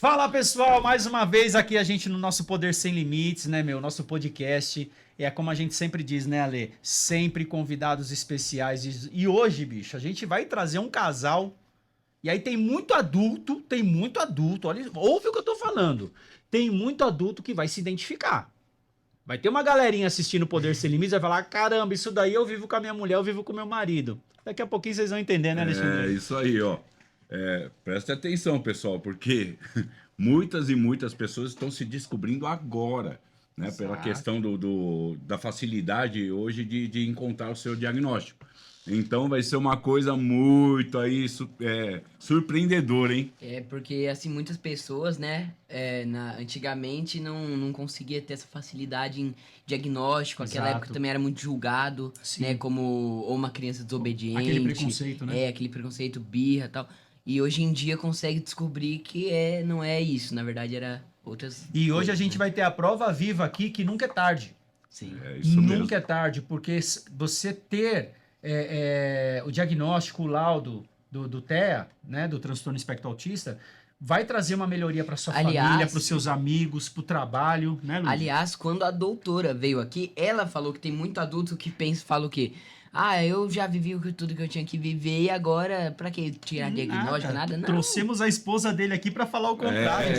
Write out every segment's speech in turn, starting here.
Fala pessoal, mais uma vez aqui a gente no nosso Poder Sem Limites, né, meu? Nosso podcast. É como a gente sempre diz, né, Ale? Sempre convidados especiais. E hoje, bicho, a gente vai trazer um casal. E aí tem muito adulto. Olha, ouve o que eu tô falando. Tem muito adulto que vai se identificar. Vai ter uma galerinha assistindo Poder Sem Limites e vai falar: caramba, isso daí eu vivo com a minha mulher, eu vivo com o meu marido. Daqui a pouquinho vocês vão entender, né, Alexandre? É isso aí, ó. Presta atenção, pessoal, porque muitas e muitas pessoas estão se descobrindo agora, né? Exato. Pela questão da facilidade hoje de encontrar o seu diagnóstico. Então vai ser uma coisa muito aí surpreendedora, hein? Porque assim, muitas pessoas, né, antigamente não conseguia ter essa facilidade em diagnóstico, aquela Exato. época também era muito julgado, Sim. né, como ou uma criança desobediente. Aquele preconceito, né? Aquele preconceito, birra e tal. E hoje em dia consegue descobrir que não é isso, na verdade era outras E hoje coisas, a gente né? vai ter a prova viva aqui que nunca é tarde. Sim. É isso Nunca mesmo. é tarde, porque você ter o diagnóstico, o laudo do TEA, né, do transtorno espectro autista, vai trazer uma melhoria para sua Aliás, família, para os seus amigos, para o trabalho, né, Luiz? Aliás, quando a doutora veio aqui, ela falou que tem muito adulto que fala o quê? Ah, eu já vivi tudo que eu tinha que viver e agora, pra que tirar diagnóstico, nada? Não. Trouxemos a esposa dele aqui para falar o contrário.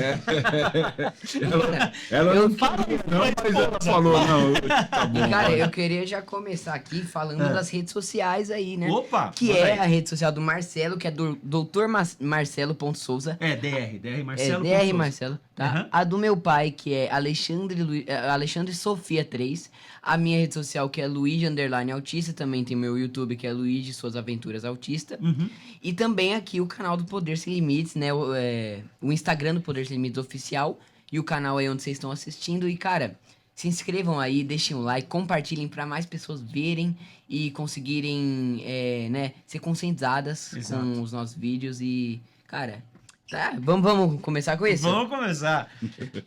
Ela Eu não queria, não, mas ela falou, não, tá bom. E, cara, vai. eu queria já começar aqui falando das redes sociais aí, né? Opa! Que manda é aí. a rede social do Marcelo, que é do Dr. Marcelo.souza. DR Marcelo. DR Souza. Marcelo, tá? Aham. A do meu pai, que é Alexandre Sofia 3. A minha rede social, que é Luigi_Autista. Também tem meu YouTube, que é Luigi Suas Aventuras Autista. Uhum. E também aqui o canal do Poder Sem Limites, né? O Instagram do Poder Sem Limites oficial. E o canal aí onde vocês estão assistindo. E, cara, se inscrevam aí, deixem o like, compartilhem para mais pessoas verem e conseguirem, né, ser conscientizadas Exato. com os nossos vídeos. E, cara, tá, vamos começar com isso? Vamos começar.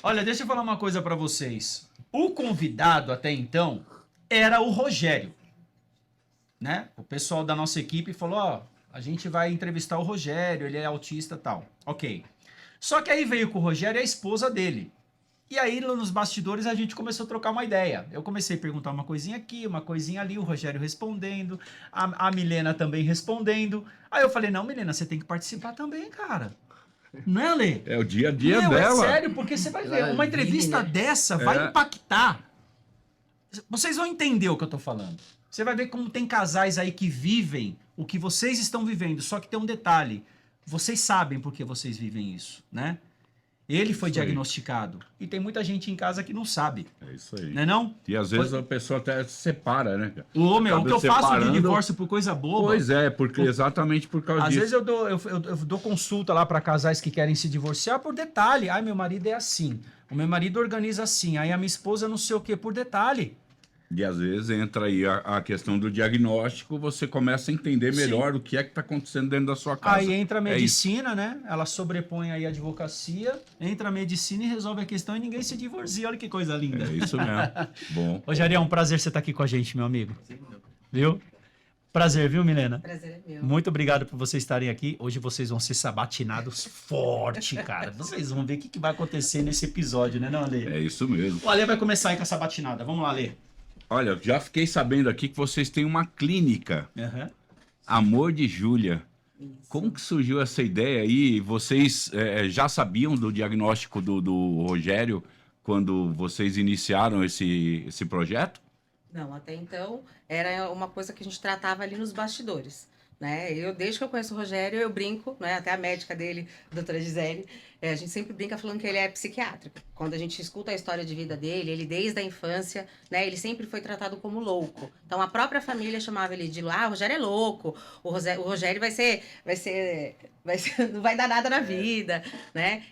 Olha, deixa eu falar uma coisa pra vocês. O convidado até então era o Rogério, né? O pessoal da nossa equipe falou, ó, a gente vai entrevistar o Rogério, ele é autista e tal. Ok. Só que aí veio com o Rogério a esposa dele. E aí, nos bastidores, a gente começou a trocar uma ideia. Eu comecei a perguntar uma coisinha aqui, uma coisinha ali, o Rogério respondendo, a Milena também respondendo. Aí eu falei, não, Milena, você tem que participar também, cara. Não é, Lê? É o dia a dia Não, dela. é sério, porque você vai ver, Ela uma vive, entrevista né? dessa vai impactar. Vocês vão entender o que eu tô falando. Você vai ver como tem casais aí que vivem o que vocês estão vivendo, só que tem um detalhe. Vocês sabem por que vocês vivem isso, né? Ele foi Isso aí. diagnosticado. E tem muita gente em casa que não sabe, É isso aí. não é não? E às vezes a pessoa até se separa, né, cara? Ô, meu, o Acaba que eu faço de separando. divórcio por coisa boba... Pois é, porque exatamente por causa Às disso. vezes eu dou consulta lá para casais que querem se divorciar por detalhe. Ai, meu marido é assim. O meu marido organiza assim. Aí a minha esposa não sei o que por detalhe. E às vezes entra aí a questão do diagnóstico, você começa a entender melhor o que é que está acontecendo dentro da sua casa. Aí entra a É isso. medicina, né? Ela sobrepõe aí a advocacia, entra a medicina e resolve a questão e ninguém se divorcia. Olha que coisa linda. É isso mesmo. Bom. Rogério, é um prazer você estar aqui com a gente, meu amigo. Viu? Prazer, viu, Milena? Prazer é meu. Muito obrigado por vocês estarem aqui. Hoje vocês vão ser sabatinados forte, cara. Vocês vão ver o que vai acontecer nesse episódio, né, não, Ale? É isso mesmo. O Ale vai começar aí com a sabatinada. Vamos lá, Ale. Olha, já fiquei sabendo aqui que vocês têm uma clínica, Aham. Amor de Júlia. Isso. Como que surgiu essa ideia aí? Vocês já sabiam do diagnóstico do Rogério quando vocês iniciaram esse projeto? Não, até então era uma coisa que a gente tratava ali nos bastidores, né? Desde que eu conheço o Rogério, eu brinco, né? Até a médica dele, a doutora Gisele, a gente sempre brinca falando que ele é psiquiátrico. Quando a gente escuta a história de vida dele, ele desde a infância, né? Ele sempre foi tratado como louco. Então a própria família chamava ele de o Rogério é louco, o Rogério não vai dar nada na vida, né?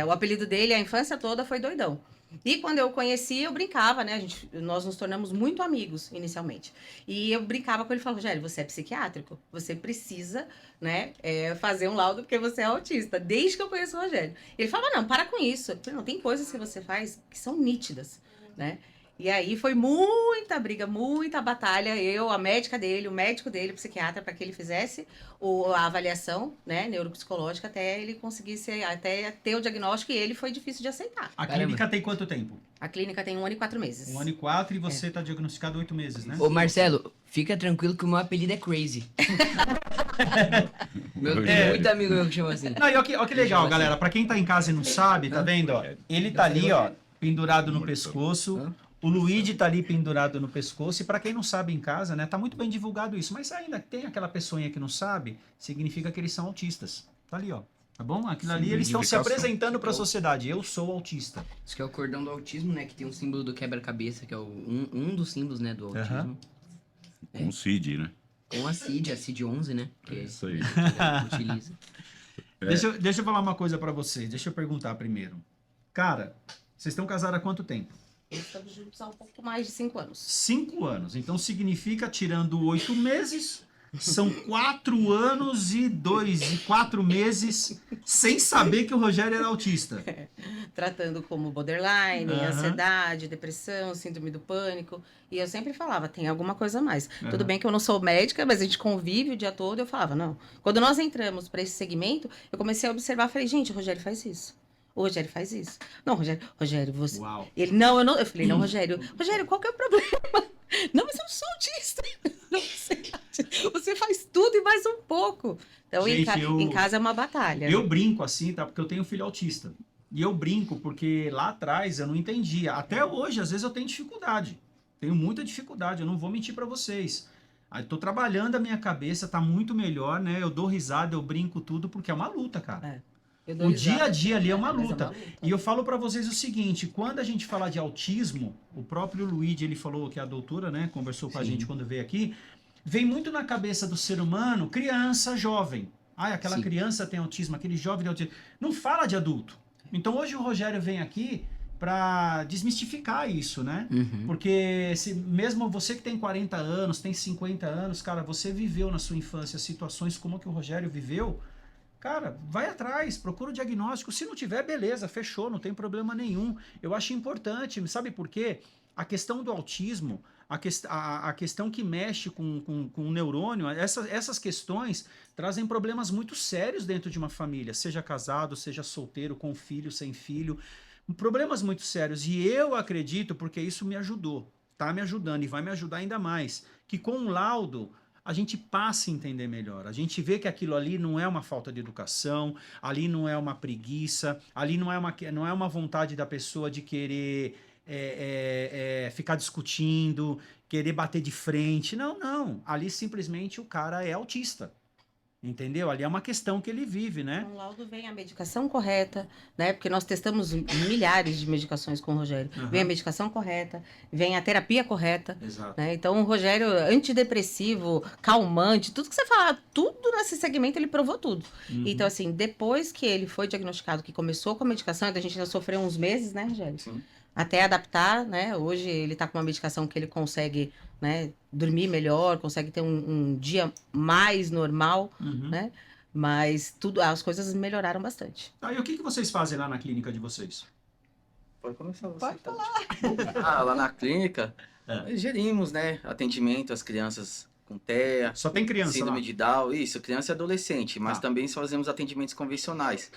O apelido dele a infância toda foi doidão. E quando eu o conheci, eu brincava, né? Nós nos tornamos muito amigos inicialmente. E eu brincava com ele e falava, Rogério, você é psiquiátrico, você precisa, né, fazer um laudo porque você é autista, desde que eu conheço o Rogério. Ele falava, não, para com isso. Eu falei, não, tem coisas que você faz que são nítidas, né? E aí foi muita briga, muita batalha. Eu, a médica dele, o médico dele, o psiquiatra, para que ele fizesse a avaliação, né, neuropsicológica, até ele conseguisse até ter o diagnóstico, e ele foi difícil de aceitar. A Caramba. clínica tem quanto tempo? A clínica tem 1 ano e 4 meses. 1 ano e 4 e você tá diagnosticado 8 meses, né? Ô, Marcelo, fica tranquilo que o meu apelido é Crazy. Tem muito amigo meu que chama assim. Não, e ó que legal, Chama galera. Pra quem tá em casa e não sabe, tá vendo, ó? Ele tá ali, ó, pendurado no Morto. pescoço. Hã? O Luigi tá ali pendurado no pescoço. E pra quem não sabe em casa, né, tá muito bem divulgado isso. Mas ainda tem aquela pessoinha que não sabe, significa que eles são autistas. Tá ali, ó. Tá bom? Aquilo Sim, ali, eles estão se identificação. apresentando pra sociedade. Eu sou autista. Isso que é o cordão do autismo, né? Que tem um símbolo do quebra-cabeça, que é um dos símbolos, né, do autismo. Com o Cid, né? Com a CID 11, né? Que É isso aí. que utiliza. Deixa eu falar uma coisa pra vocês. Deixa eu perguntar primeiro. Cara, vocês estão casados há quanto tempo? Estamos juntos há um pouco mais de 5 anos. 5 anos. Então significa, tirando 8 meses, são 4 anos e 4 meses sem saber que o Rogério era autista. Tratando como borderline, Aham. ansiedade, depressão, síndrome do pânico. E eu sempre falava, tem alguma coisa a mais. Tudo Aham. bem que eu não sou médica, mas a gente convive o dia todo. Eu falava, não. Quando nós entramos para esse segmento, eu comecei a observar, falei, gente, o Rogério faz isso. O Rogério faz isso. Não, Rogério, você. Uau. Ele, não, eu não. Eu falei, não, Rogério, qual que é o problema? Não, mas eu sou autista. Não, você faz tudo e mais um pouco. Então, Gente, em casa é uma batalha. Eu brinco assim, tá? Porque eu tenho filho autista. E eu brinco porque lá atrás eu não entendia. Até hoje, às vezes, eu tenho dificuldade. Tenho muita dificuldade, eu não vou mentir pra vocês. Aí tô trabalhando a minha cabeça, tá muito melhor, né? Eu dou risada, eu brinco tudo, porque é uma luta, cara. Eu dou O risada. dia a dia ali é uma Mas luta. E eu falo pra vocês o seguinte, quando a gente fala de autismo, o próprio Luigi, ele falou que a doutora, né, conversou com a Sim. gente quando veio aqui, vem muito na cabeça do ser humano, criança, jovem. Ah, aquela Sim. criança tem autismo, aquele jovem tem autismo. Não fala de adulto. Então hoje o Rogério vem aqui pra desmistificar isso, né? Uhum. Porque se, mesmo você que tem 40 anos, tem 50 anos, cara, você viveu na sua infância situações como a que o Rogério viveu, cara, vai atrás, procura o diagnóstico. Se não tiver, beleza, fechou, não tem problema nenhum. Eu acho importante, sabe por quê? A questão do autismo, a questão que mexe com o neurônio, essas questões trazem problemas muito sérios dentro de uma família, seja casado, seja solteiro, com filho, sem filho. Problemas muito sérios. E eu acredito, porque isso me ajudou, tá me ajudando e vai me ajudar ainda mais, que com o laudo a gente passa a entender melhor. A gente vê que aquilo ali não é uma falta de educação, ali não é uma preguiça, ali não é uma vontade da pessoa de querer ficar discutindo, querer bater de frente. Não, não. Ali simplesmente o cara é autista. Entendeu? Ali é uma questão que ele vive, né? Com o laudo vem a medicação correta, né? Porque nós testamos milhares de medicações com o Rogério. Aham. Vem a medicação correta, vem a terapia correta, Exato. né? Então, o Rogério, antidepressivo, calmante, tudo que você fala, tudo nesse segmento, ele provou tudo. Uhum. Então, assim, depois que ele foi diagnosticado, que começou com a medicação, a gente já sofreu uns meses, né, Rogério? Sim. Até adaptar, né? Hoje ele tá com uma medicação que ele consegue, né, dormir melhor, consegue ter um dia mais normal, Uhum. né? Mas tudo, as coisas melhoraram bastante. Tá, e o que vocês fazem lá na clínica de vocês? Pode começar você. Pode tá? Lá na clínica, É. gerimos, né, atendimento às crianças com TEA, Só tem criança síndrome lá? de Down, isso, criança e adolescente, mas Tá. também fazemos atendimentos convencionais,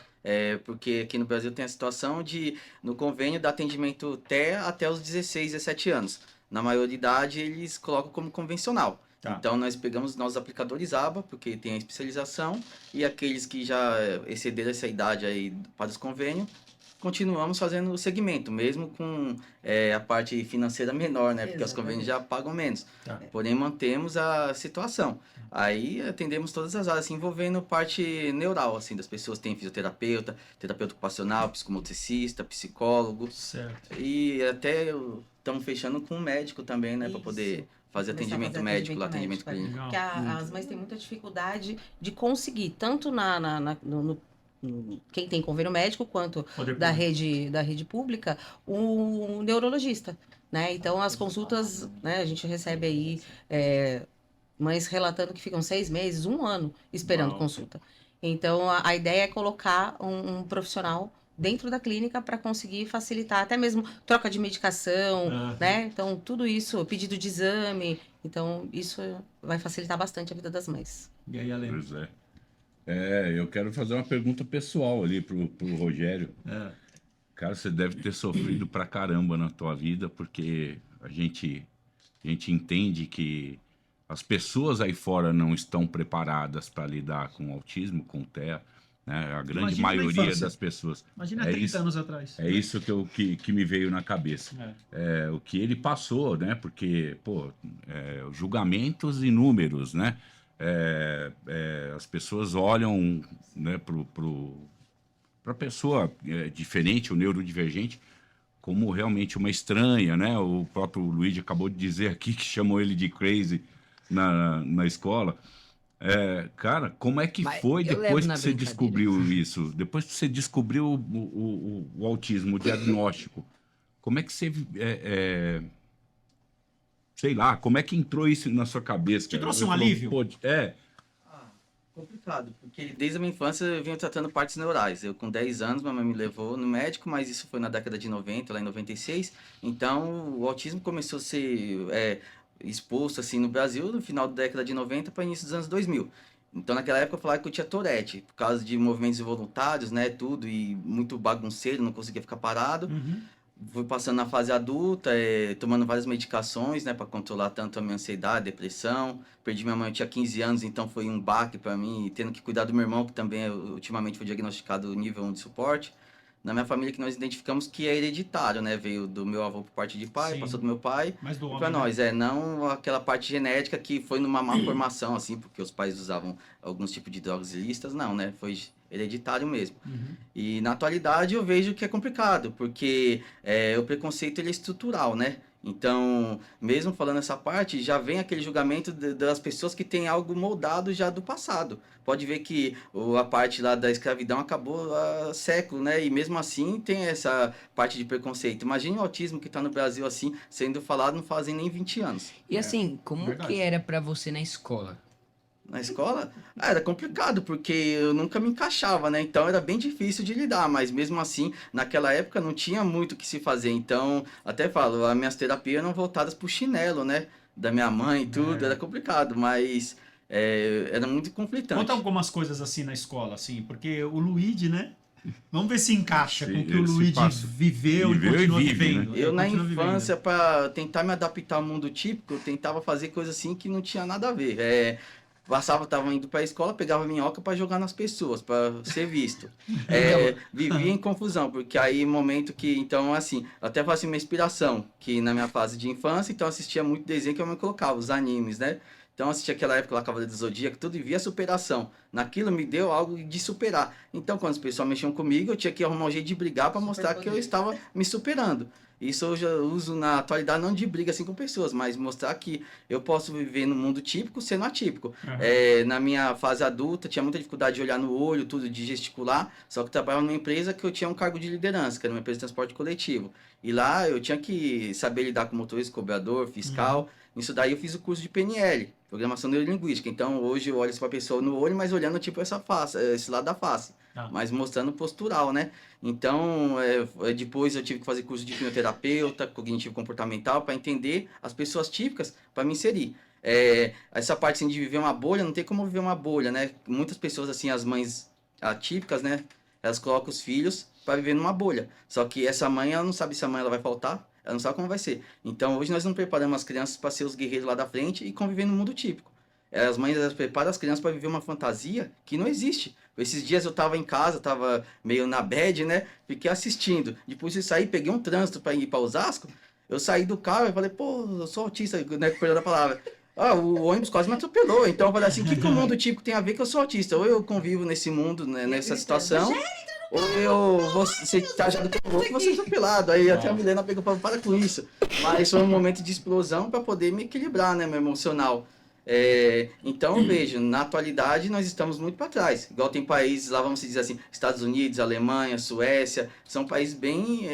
porque aqui no Brasil tem a situação de, no convênio, dar atendimento TEA até os 16, 17 anos. Na maioridade, eles colocam como convencional. Tá. Então, nós pegamos nossos aplicadores ABA, porque tem a especialização, e aqueles que já excederam essa idade aí para os convênios, continuamos fazendo o segmento, mesmo com a parte financeira menor, né? Porque os Exatamente. convênios já pagam menos. Tá. Porém, mantemos a situação. Aí atendemos todas as áreas, assim, envolvendo parte neural, assim, das pessoas. Tem fisioterapeuta, terapeuta ocupacional, psicomotricista, psicólogo. Certo. E até estamos fechando com um médico também, né? Para Isso. poder fazer Começar a atendimento fazer médico, lá, atendimento atendimento médico, clínico. Legal. Porque as mães têm muita dificuldade de conseguir, tanto no quem tem convênio médico, quanto Poder da público. rede pública, um neurologista, né? Então, as consultas, né, a gente recebe aí mães relatando que ficam 6 meses, 1 ano esperando Uau. consulta. Então, a ideia é colocar um profissional, dentro da clínica para conseguir facilitar até mesmo troca de medicação, Aham. né? Então, tudo isso, pedido de exame. Então, isso vai facilitar bastante a vida das mães. E aí, Ale? Pois é. Eu quero fazer uma pergunta pessoal ali pro Rogério. É. Cara, você deve ter sofrido pra caramba na tua vida, porque a gente entende que as pessoas aí fora não estão preparadas para lidar com autismo, com TEA, né? A grande Imagina na maioria infância. das pessoas. Imagina há É 30 isso. anos atrás. É isso que me veio na cabeça. O que ele passou, né? Porque, pô, julgamentos inúmeros, né? As pessoas olham, né, para a pessoa diferente, o neurodivergente, como realmente uma estranha, né? O próprio Luigi acabou de dizer aqui que chamou ele de crazy na escola. Cara, como é que Mas foi eu levo depois na que você brincadeira. descobriu isso? Depois que você descobriu o autismo, o diagnóstico, como é que você... sei lá, como é que entrou isso na sua cabeça? Te cara? trouxe Você um falou, alívio? pô, Complicado, porque desde a minha infância eu venho tratando partes neurais. Eu com 10 anos, minha mãe me levou no médico, mas isso foi na década de 90, lá em 96. Então, o autismo começou a ser exposto assim no Brasil no final da década de 90 para início dos anos 2000. Então, naquela época eu falava que eu tinha Tourette, por causa de movimentos involuntários, né, tudo, e muito bagunceiro, não conseguia ficar parado. Uhum. Fui passando na fase adulta, tomando várias medicações, né, para controlar tanto a minha ansiedade, depressão. Perdi minha mãe, eu tinha 15 anos, então foi um baque para mim, tendo que cuidar do meu irmão, que também ultimamente foi diagnosticado nível 1 de suporte. Na minha família que nós identificamos que é hereditário, né, veio do meu avô por parte de pai, Sim. passou do meu pai Mas do homem, para né? nós. Não aquela parte genética que foi numa má formação, assim, porque os pais usavam alguns tipos de drogas ilícitas, não, né, foi hereditário mesmo. Uhum. E na atualidade eu vejo que é complicado, porque o preconceito ele é estrutural, né? Então, mesmo falando essa parte, já vem aquele julgamento das pessoas que têm algo moldado já do passado. Pode ver que a parte lá da escravidão acabou há século, né? E mesmo assim tem essa parte de preconceito. Imagine o autismo que está no Brasil assim, sendo falado não fazem nem 20 anos. E assim, como verdade. que era pra você na escola? Na escola, era complicado, porque eu nunca me encaixava, né? Então era bem difícil de lidar, mas mesmo assim, naquela época não tinha muito o que se fazer. Então, até falo, as minhas terapias eram voltadas pro chinelo, né? Da minha mãe e tudo, era complicado, mas era muito conflitante. Conta algumas coisas assim na escola, assim, porque o Luigi, né? Vamos ver se encaixa Se- com o que o se Luigi passa. viveu e Viveu e continua vive, vivendo. né? Eu, na continua vivendo. infância, para tentar me adaptar ao mundo típico, eu tentava fazer coisas assim que não tinha nada a ver. Tava indo para a escola, pegava minhoca para jogar nas pessoas, para ser visto. Vivia em confusão, porque aí, momento que, então, assim, até faço uma inspiração, que na minha fase de infância, então assistia muito desenho que eu me colocava, os animes, né? Então, assistia aquela época lá, Cavaleiro do Zodíaco, tudo e via superação. Naquilo me deu algo de superar. Então, quando as pessoas mexiam comigo, eu tinha que arrumar um jeito de brigar para mostrar que eu estava me superando. Isso eu já uso na atualidade, não de briga assim com pessoas, mas mostrar que eu posso viver no mundo típico sendo atípico. Aham. Na minha fase adulta, tinha muita dificuldade de olhar no olho, tudo, de gesticular, só que eu trabalhava numa empresa que eu tinha um cargo de liderança, que era uma empresa de transporte coletivo. E lá eu tinha que saber lidar com motorista, cobrador, fiscal. Isso daí eu fiz o curso de PNL, Programação Neurolinguística. Então hoje eu olho para a pessoa no olho, mas olhando tipo essa face, esse lado da face. Tá. Mas mostrando postural, né? Então, depois eu tive que fazer curso de hipnoterapeuta, cognitivo comportamental, para entender as pessoas típicas, para me inserir. Essa parte assim, de viver uma bolha, não tem como viver uma bolha, né? Muitas pessoas, assim, as mães atípicas, né? Elas colocam os filhos para viver numa bolha. Só que essa mãe, ela não sabe se amanhã ela vai faltar, ela não sabe como vai ser. Então, hoje nós não preparamos as crianças para ser os guerreiros lá da frente e conviver no mundo típico. As mães elas preparam as crianças para viver uma fantasia que não existe. Esses dias eu tava em casa, tava meio na bad, né? Fiquei assistindo. Depois de sair, peguei um trânsito para ir para Osasco. Eu saí do carro e falei, pô, eu sou autista, né? Perdão a palavra. O ônibus quase me atropelou. Então eu falei assim, o que o mundo típico tem a ver que eu sou autista? Ou eu convivo nesse mundo, né, nessa situação, ou você tá já do teu louco, você é atropelado. Aí até a Milena pegou e falou, para com isso. Mas foi um momento de explosão para poder me equilibrar, né, meu emocional. Então eu vejo, na atualidade nós estamos muito para trás. Igual tem países lá, vamos dizer assim, Estados Unidos, Alemanha, Suécia, são países bem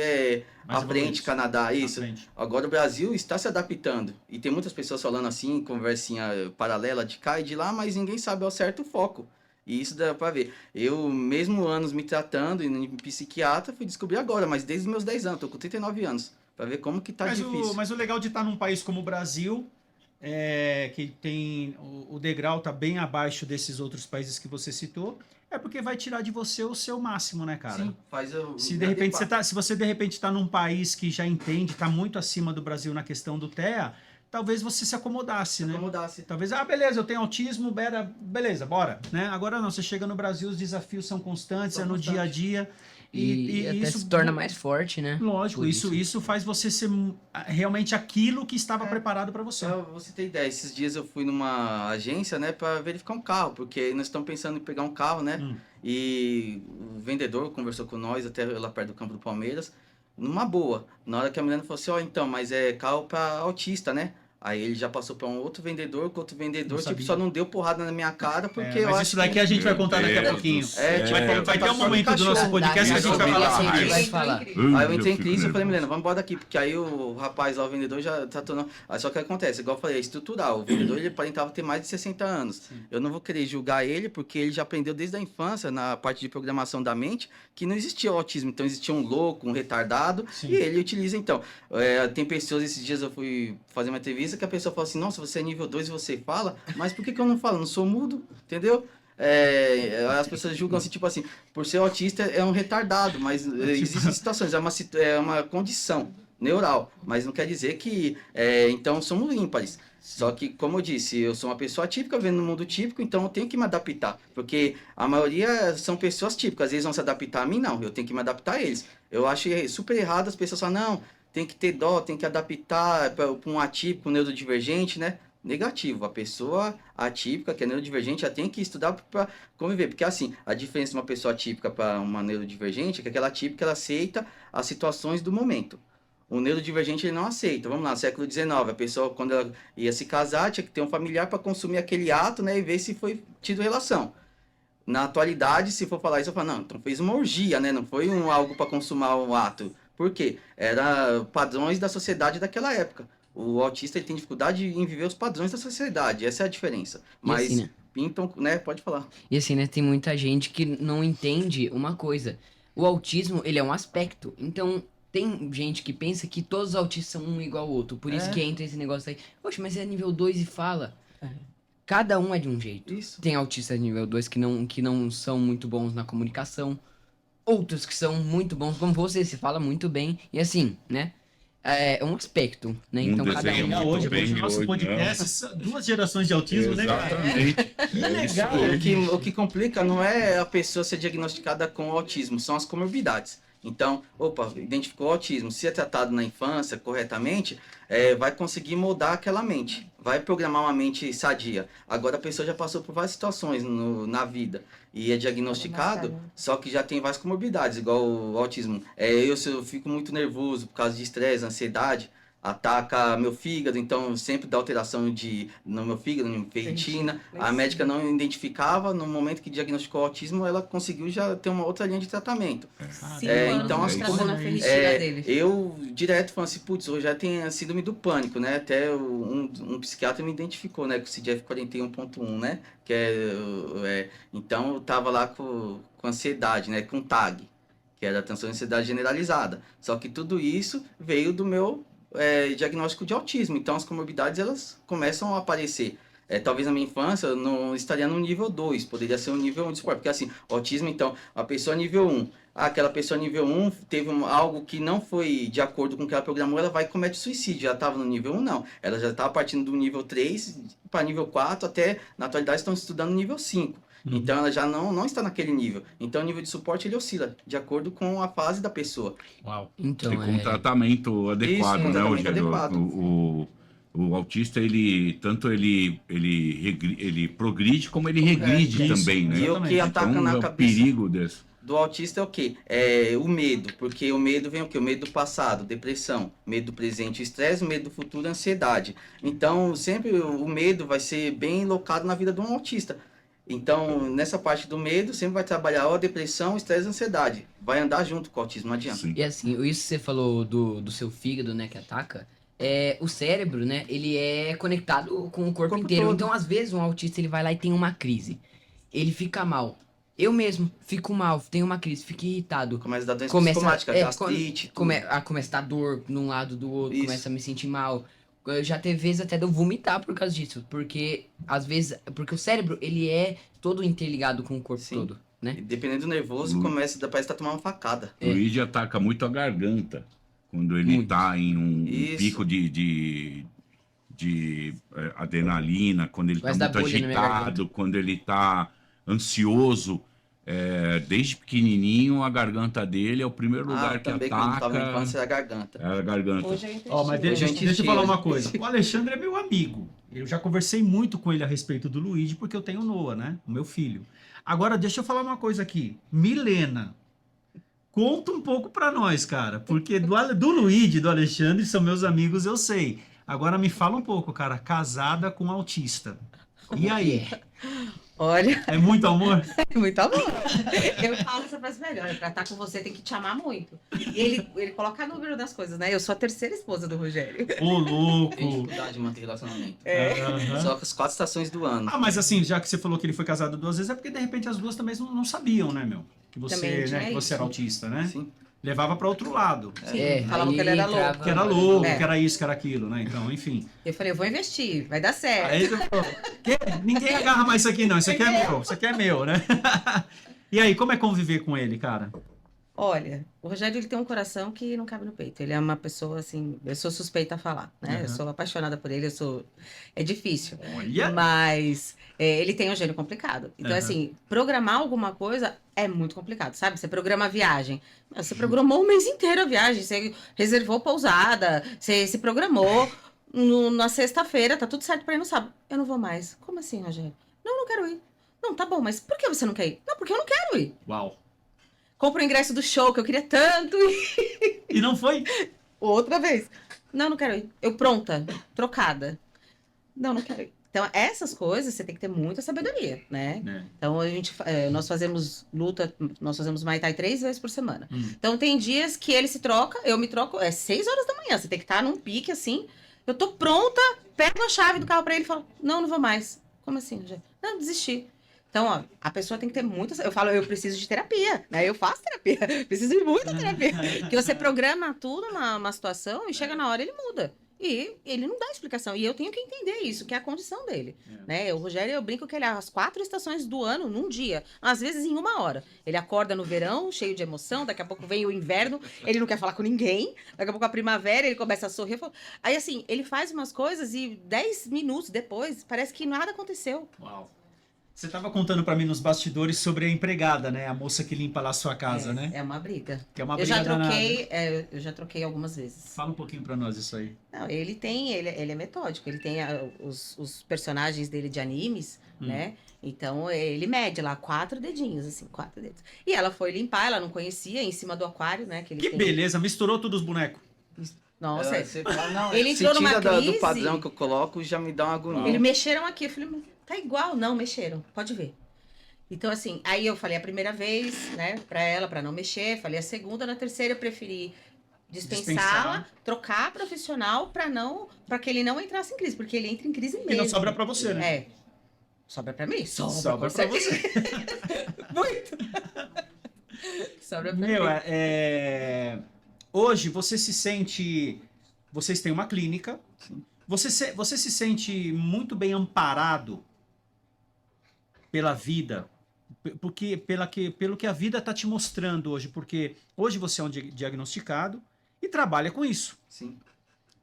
à Mais frente, evoluídos. Canadá, À isso. frente. Agora o Brasil está se adaptando. E tem muitas pessoas falando assim, conversinha paralela de cá e de lá, mas ninguém sabe ao certo o foco. E isso dá pra ver. Eu, mesmo anos me tratando em psiquiatra, fui descobrir agora, mas desde os meus 10 anos, tô com 39 anos. Pra ver como que tá difícil. Mas o legal de estar num país como o Brasil, que tem o degrau tá bem abaixo desses outros países que você citou, é porque vai tirar de você o seu máximo, né, cara? Sim, faz eu Se me de repente adequar. se você de repente está num país que já entende, está muito acima do Brasil na questão do TEA, talvez você se acomodasse, né? Acomodasse. Talvez, beleza, eu tenho autismo, beleza, bora, né? Agora não, você chega no Brasil, os desafios são constantes, São é no dia a constantes. dia. E até se torna mais forte, né? Lógico, Por isso faz você ser realmente aquilo que estava É. preparado para você. Pra você ter ideia, esses dias eu fui numa agência, né, para verificar um carro, porque nós estamos pensando em pegar um carro, né? E o vendedor conversou com nós até lá perto do campo do Palmeiras, numa boa. Na hora que a mulher falou assim, então, mas é carro para autista, né? Aí ele já passou para um outro vendedor, que outro vendedor, Não sabia. só não deu porrada na minha cara, porque eu Mas acho isso daqui que... a gente vai contar daqui a Meu pouquinho. Deus do É, céu. tipo, Vai ter um momento do nosso podcast que a gente vai Isso, falar isso, mais. vai falar. Aí eu entrei em fico crise e falei, nervoso. Milena, vamos embora daqui, porque aí o rapaz lá, o vendedor, já tratou. Aí só que acontece, igual eu falei, é estrutural. O vendedor, ele aparentava ter mais de 60 anos. Eu não vou querer julgar ele, porque ele já aprendeu desde a infância, na parte de programação da mente, que não existia o autismo. Então existia um louco, um retardado, Sim. e ele utiliza, então. Tem pessoas, esses dias eu fui fazer uma entrevista, que a pessoa fala assim, nossa, você é nível 2 e você fala, mas por que eu não falo? Não sou mudo, entendeu? As pessoas julgam assim, tipo assim, por ser autista é um retardado, mas existem situações, é uma condição neural, mas não quer dizer que, então, somos ímpares. Só que, como eu disse, eu sou uma pessoa típica, vendo no mundo típico, então eu tenho que me adaptar, porque a maioria são pessoas típicas, às vezes vão se adaptar a mim, não, eu tenho que me adaptar a eles. Eu acho super errado as pessoas falam, não, tem que ter dó, tem que adaptar para um atípico, um neurodivergente, né? Negativo. A pessoa atípica, que é neurodivergente, já tem que estudar para conviver. Porque, assim, a diferença de uma pessoa atípica para uma neurodivergente é que aquela atípica, ela aceita as situações do momento. O neurodivergente, ele não aceita. Vamos lá, século XIX, a pessoa, quando ela ia se casar, tinha que ter um familiar para consumir aquele ato, né? E ver se foi tido relação. Na atualidade, se for falar isso, eu falo, não, então fez uma orgia, né? Não foi algo para consumar um ato. Por quê? Era padrões da sociedade daquela época. O autista, ele tem dificuldade em viver os padrões da sociedade, essa é a diferença. Mas, assim, né? pintam, né? Pode falar. E assim, né, tem muita gente que não entende uma coisa. O autismo, ele é um aspecto. Então, tem gente que pensa que todos os autistas são um igual ao outro. Por isso que entra esse negócio aí. Poxa, mas é nível 2 e fala. Cada um é de um jeito. Isso. Tem autistas nível 2 que não são muito bons na comunicação. Outros que são muito bons, como você, se fala muito bem. E assim, né? É um aspecto, né? Então cada desenha um... muito Hoje, bem, o nosso hoje, podcast, duas gerações de autismo, né, cara? Exatamente. Que É isso legal. aí. O que complica não é a pessoa ser diagnosticada com autismo, são as comorbidades. Então, identificou o autismo, se é tratado na infância corretamente, vai conseguir moldar aquela mente, vai programar uma mente sadia. Agora a pessoa já passou por várias situações na vida e é diagnosticado, só que já tem várias comorbidades, igual o autismo. Eu fico muito nervoso por causa de estresse, ansiedade, ataca meu fígado, então sempre dá alteração no meu fígado, na ferritina. A médica não identificava, no momento que diagnosticou o autismo, ela conseguiu já ter uma outra linha de tratamento. 5 anos então, nós as tratando a ferritina dele. Eu direto falo assim, putz, hoje já tem a síndrome do pânico, né? Até um psiquiatra me identificou, né? Com o CDF-41.1, né? Então eu tava lá com ansiedade, né? Com TAG, que era transtorno de ansiedade generalizada. Só que tudo isso veio do meu diagnóstico de autismo. Então as comorbidades, elas começam a aparecer. Talvez na minha infância eu não estaria no nível 2, poderia ser um nível 1 de suporte. Porque assim, autismo, então, a pessoa nível 1, aquela pessoa nível 1 teve algo que não foi de acordo com o que ela programou, ela vai e comete suicídio. Já estava no nível 1, não. Ela já estava partindo do nível 3 para nível 4, até na atualidade estão estudando no nível 5. Então ela já não está naquele nível. Então o nível de suporte ele oscila de acordo com a fase da pessoa. Uau. Então, E com um tratamento adequado, Isso, um né, tratamento Rogério? adequado. O autista, ele progride como ele regride isso. também, né? E o que ataca Então, na é o cabeça perigo desse. do autista é o quê? É o medo, porque o medo vem o quê? O medo do passado, depressão, medo do presente, o estresse, o medo do futuro, a ansiedade. Então, sempre o medo vai ser bem locado na vida de um autista. Então, nessa parte do medo, sempre vai trabalhar a depressão, estresse e ansiedade. Vai andar junto com o autismo, não adianta. Sim. E assim, isso que você falou do seu fígado, né, que ataca, o cérebro, né, ele é conectado com o corpo inteiro. todo. Então, às vezes, um autista, ele vai lá e tem uma crise. ele fica mal. Eu mesmo fico mal, tenho uma crise, fico irritado. Começa a dar doença Começa, psicomática, é, gastrite, tudo. começa a dar dor num lado do outro, Isso. começa a me sentir mal. Já teve vezes até de eu vomitar por causa disso, porque às vezes, porque o cérebro, ele é todo interligado com o corpo Sim. todo, né? E dependendo do nervoso, parece que tá tomando uma facada. O Luigi ataca muito a garganta quando ele Muito. tá em um Isso. pico de adrenalina, quando ele tá Vai dar muito bolha na minha agitado, quando ele tá ansioso. Desde pequenininho, a garganta dele é o primeiro lugar que também quando tava na ataca. infância é a garganta. É a garganta. Hoje é intestino. Ó, mas Hoje é deixa eu intestino. falar uma coisa. O Alexandre é meu amigo. Eu já conversei muito com ele a respeito do Luigi, porque eu tenho o Noah, né? O meu filho. Agora, deixa eu falar uma coisa aqui. Milena, conta um pouco pra nós, cara. Porque do Luigi e do Alexandre são meus amigos, eu sei. Agora me fala um pouco, cara. Casada com autista. E aí? Olha, É muito amor? muito amor. Eu falo essa frase melhor. Pra estar com você tem que te amar muito. E ele coloca número das coisas, né? Eu sou a terceira esposa do Rogério. Ô, louco. Tem dificuldade de manter relacionamento. Aham. Só com as 4 estações do ano. Ah, mas assim, já que você falou que ele foi casado 2 vezes, é porque de repente as duas também não sabiam, né, meu? Que Também você, tinha né, que você era isso. autista, né? Sim. Levava para outro lado. Falavam aí que ele era louco. entrava- Que era louco, É. que era isso, que era aquilo, né? Então, enfim. Eu falei, eu vou investir, vai dar certo. Aí você falou, ninguém agarra mais isso aqui, não. Isso aqui é meu, isso aqui é meu, né? E aí, como é conviver com ele, cara? Olha, o Rogério ele tem um coração que não cabe no peito. Ele é uma pessoa assim, eu sou suspeita a falar, né? Uhum. Eu sou apaixonada por ele, é difícil. Olha! Mas ele tem um gênio complicado. Então, Uhum. assim, programar alguma coisa é muito complicado, sabe? Você programa a viagem. Você programou o mês inteiro a viagem, você reservou pousada, você se programou na sexta-feira, tá tudo certo pra ir no sábado. Eu não vou mais. Como assim, Rogério? Não quero ir. Não, tá bom, mas por que você não quer ir? Não, porque eu não quero ir. Uau! Compra o ingresso do show, que eu queria tanto ir. E não foi? Outra vez. Não quero ir. Eu pronta, trocada. Não quero ir. Então, essas coisas você tem que ter muita sabedoria, né? É. Então, nós fazemos luta, nós fazemos Muay Thai 3 vezes por semana. Então, tem dias que ele se troca, eu me troco, 6 horas da manhã. Você tem que estar num pique, assim. Eu tô pronta, pego a chave do carro pra ele e falo, não vou mais. Como assim, gente? Não, desisti. Então, ó, a pessoa tem que ter muita... Eu falo, eu preciso de terapia, né? Eu faço terapia, preciso de muita terapia. Porque você programa tudo numa situação e chega na hora ele muda. E ele não dá explicação. E eu tenho que entender isso, que é a condição dele. Né? O Rogério, eu brinco que ele é as 4 estações do ano num dia. Às vezes em 1 hora. Ele acorda no verão, cheio de emoção. Daqui a pouco vem o inverno, ele não quer falar com ninguém. Daqui a pouco a primavera, ele começa a sorrir. Aí assim, ele faz umas coisas e 10 minutos depois, parece que nada aconteceu. Uau! Você estava contando para mim nos bastidores sobre a empregada, né? A moça que limpa lá a sua casa, né? É uma briga. Que é uma Eu briga já danada. eu já troquei algumas vezes. Fala um pouquinho para nós isso aí. Não, ele é metódico, ele tem os personagens dele de animes, né? Então ele mede lá 4 dedinhos, assim, 4 dedos. E ela foi limpar, ela não conhecia, em cima do aquário, né? Que, ele Que tem. beleza, misturou todos os bonecos. Nossa, Você fala, não, ele se entrou numa tira do crise. padrão que eu coloco, já me dá uma agonia. eles mexeram aqui, eu falei, mas tá igual, não, mexeram, pode ver. Então, assim, aí eu falei a primeira vez, né, pra ela, pra não mexer, falei a segunda, na terceira eu preferi dispensá-la, trocar a profissional pra que ele não entrasse em crise, porque ele entra em crise mesmo. E não sobra para você, né? É. Sobra pra mim? Sobra com pra certeza. Muito. Sobra pra Meu, mim. hoje você se sente... Vocês têm uma clínica. Você se sente muito bem amparado pela vida, porque pelo que a vida está te mostrando hoje, porque hoje você é um diagnosticado e trabalha com isso. Sim.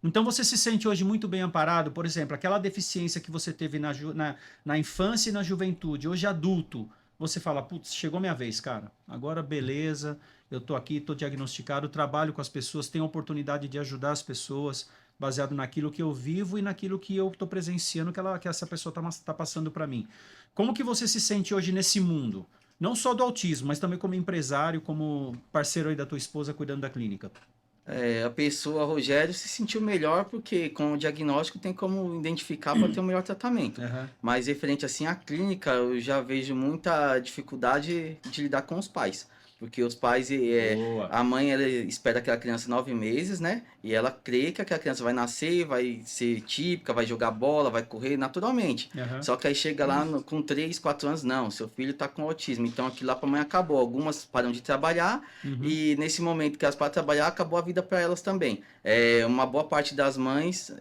Então você se sente hoje muito bem amparado, por exemplo, aquela deficiência que você teve na infância e na juventude, hoje adulto, você fala, putz, chegou minha vez, cara, agora beleza, eu tô aqui, tô diagnosticado, trabalho com as pessoas, tenho a oportunidade de ajudar as pessoas, baseado naquilo que eu vivo e naquilo que eu tô presenciando que essa pessoa tá passando para mim. Como que você se sente hoje nesse mundo? Não só do autismo, mas também como empresário, como parceiro aí da tua esposa cuidando da clínica. A pessoa, Rogério, se sentiu melhor porque com o diagnóstico tem como identificar para ter um melhor tratamento. Mas referente assim à clínica, eu já vejo muita dificuldade de lidar com os pais. Porque os pais, Boa. a mãe, ela espera aquela criança 9 meses, né? E ela crê que aquela criança vai nascer, vai ser típica, vai jogar bola, vai correr naturalmente. Aham. Só que aí chega lá com 3, 4 anos, não, seu filho tá com autismo. Então aquilo lá pra mãe acabou. Algumas param de trabalhar Uhum. e nesse momento que elas param de trabalhar, acabou a vida para elas também. Uma boa parte das mães,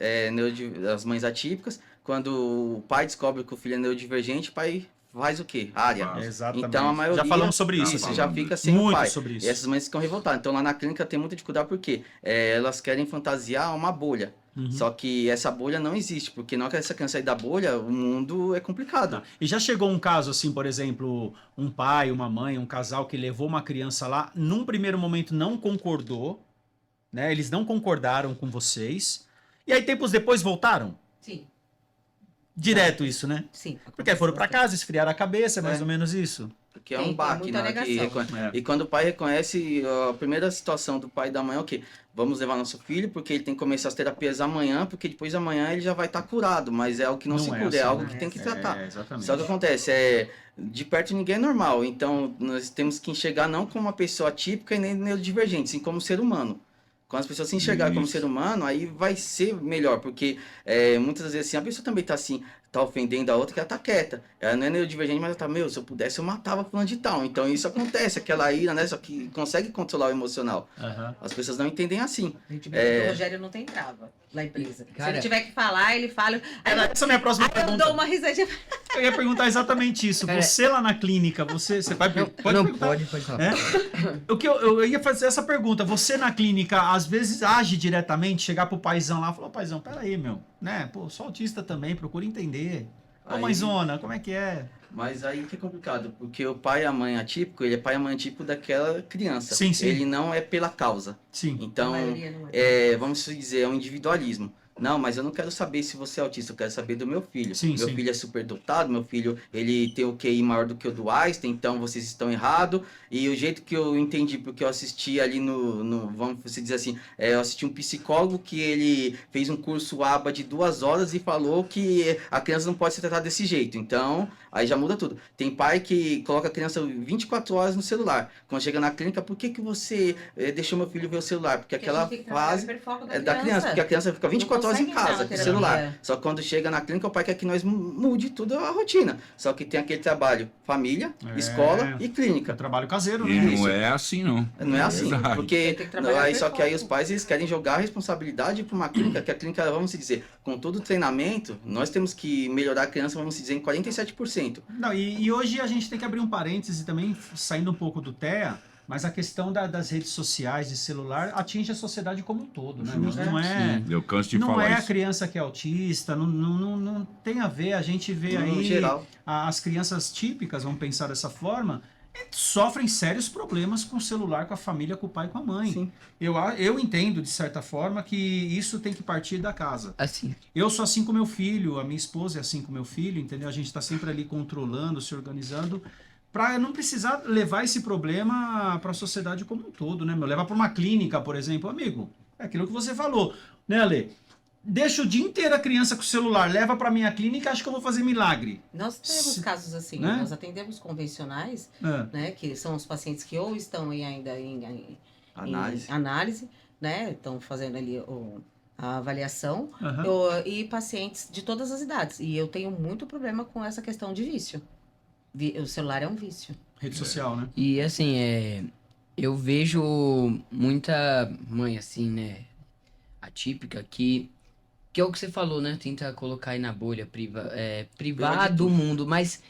as mães atípicas, quando o pai descobre que o filho é neurodivergente, o pai faz o quê? Área. Exatamente. Então a maioria... Já falamos sobre isso. Isso, aqui. já fica sem o Muito pai. sobre isso. E essas mães ficam revoltadas. Então lá na clínica tem muita dificuldade porque elas querem fantasiar uma bolha. Uhum. Só que essa bolha não existe, porque na hora que essa criança sair da bolha, o mundo é complicado. Tá. E já chegou um caso assim, por exemplo, um pai, uma mãe, um casal que levou uma criança lá, num primeiro momento não concordou, né? Eles não concordaram com vocês. E aí tempos depois voltaram? Sim, Direto isso, né? sim. Porque aí foram pra casa, esfriaram a cabeça, é mais É. ou menos isso. Porque é Tem um baque, muita né? negação. E quando o pai reconhece, a primeira situação do pai e da mãe é o quê? Vamos levar nosso filho, porque ele tem que começar as terapias amanhã, porque depois de amanhã ele já vai estar curado, mas é algo que não se cura, é algo né? que tem que tratar. Exatamente. Só que acontece, de perto ninguém é normal, então nós temos que enxergar não como uma pessoa típica e nem neurodivergente, sim como ser humano. Quando as pessoas se enxergarem como ser humano, aí vai ser melhor, porque muitas vezes assim, a pessoa também tá assim, tá ofendendo a outra que ela tá quieta. Ela não é neurodivergente, mas ela tá, se eu pudesse eu matava fulano de tal. Então isso acontece, aquela ira, né? Só que consegue controlar o emocional. Aham. As pessoas não entendem assim. A gente vê que o Rogério não tem trava na empresa. Se Cara, ele tiver que falar, ele fala. Aí Essa é a minha próxima eu pergunta. dou uma risadinha. Eu ia perguntar exatamente isso. Cara, Você lá na clínica, você vai Não, pode não perguntar? pode falar. É? O que eu ia fazer essa pergunta. Você na clínica, às vezes, age diretamente, chegar pro paizão lá e falar, paizão, peraí, meu, né? Pô, sou autista também, procura entender. Ô, Aí- mãezona, como é que é? Mas aí que é complicado, porque o pai e a mãe atípico, ele é pai e mãe atípico daquela criança. Sim, sim. Ele não é pela causa. Sim. Então, A maioria não é. vamos dizer, é um individualismo. Não, mas eu não quero saber se você é autista, eu quero saber do meu filho. Sim, meu sim. filho é superdotado, meu filho, ele tem o QI maior do que o do Einstein, então vocês estão errados. E o jeito que eu entendi, porque eu assisti ali vamos dizer assim, eu assisti um psicólogo que ele fez um curso ABA de 2 horas e falou que a criança não pode ser tratada desse jeito. Então, aí já muda tudo. Tem pai que coloca a criança 24 horas no celular. Quando chega na clínica, por que você deixou meu filho ver o celular? Porque aquela fase é da criança, porque a criança fica 24 horas em consegue entrar casa na com o terapia. celular. Só que quando chega na clínica, o pai quer que nós mude tudo a rotina. Só que tem aquele trabalho família, escola e É clínica. trabalho caseiro, E né? não é assim, não. Não é assim, verdade. porque Tem que trabalhar aí, só que aí performance. os pais eles querem jogar a responsabilidade para uma clínica, que a clínica, vamos dizer, com todo o treinamento, nós temos que melhorar a criança, vamos dizer, em 47%. Não, e hoje a gente tem que abrir um parêntese também, saindo um pouco do TEA, mas a questão das redes sociais, de celular, atinge a sociedade como um todo, né? Justo. Não é... Eu canso de Não falar é a isso. criança que é autista, não tem a ver, a gente vê No aí geral. as crianças típicas, vamos pensar dessa forma, sofrem sérios problemas com o celular, com a família, com o pai e com a mãe. Sim. Eu entendo, de certa forma, que isso tem que partir da casa. Assim, Eu sou assim com meu filho, a minha esposa é assim com meu filho, entendeu? A gente está sempre ali controlando, se organizando, para não precisar levar esse problema para a sociedade como um todo, né? Levar para uma clínica, por exemplo, amigo, é aquilo que você falou, né, Ale? Deixa o dia inteiro a criança com o celular, leva para minha clínica, acho que eu vou fazer milagre. Nós temos Se- casos assim, né? nós atendemos convencionais, É. né, que são os pacientes que ou estão ainda em Análise. análise, né, estão fazendo ali a avaliação, Aham. e pacientes de todas as idades. E eu tenho muito problema com essa questão de vício. O celular é um vício. Rede social, né? e assim, eu vejo muita mãe assim, né, atípica, que é o que você falou, né, tenta colocar aí na bolha, privar Privar de do tudo. mundo, mas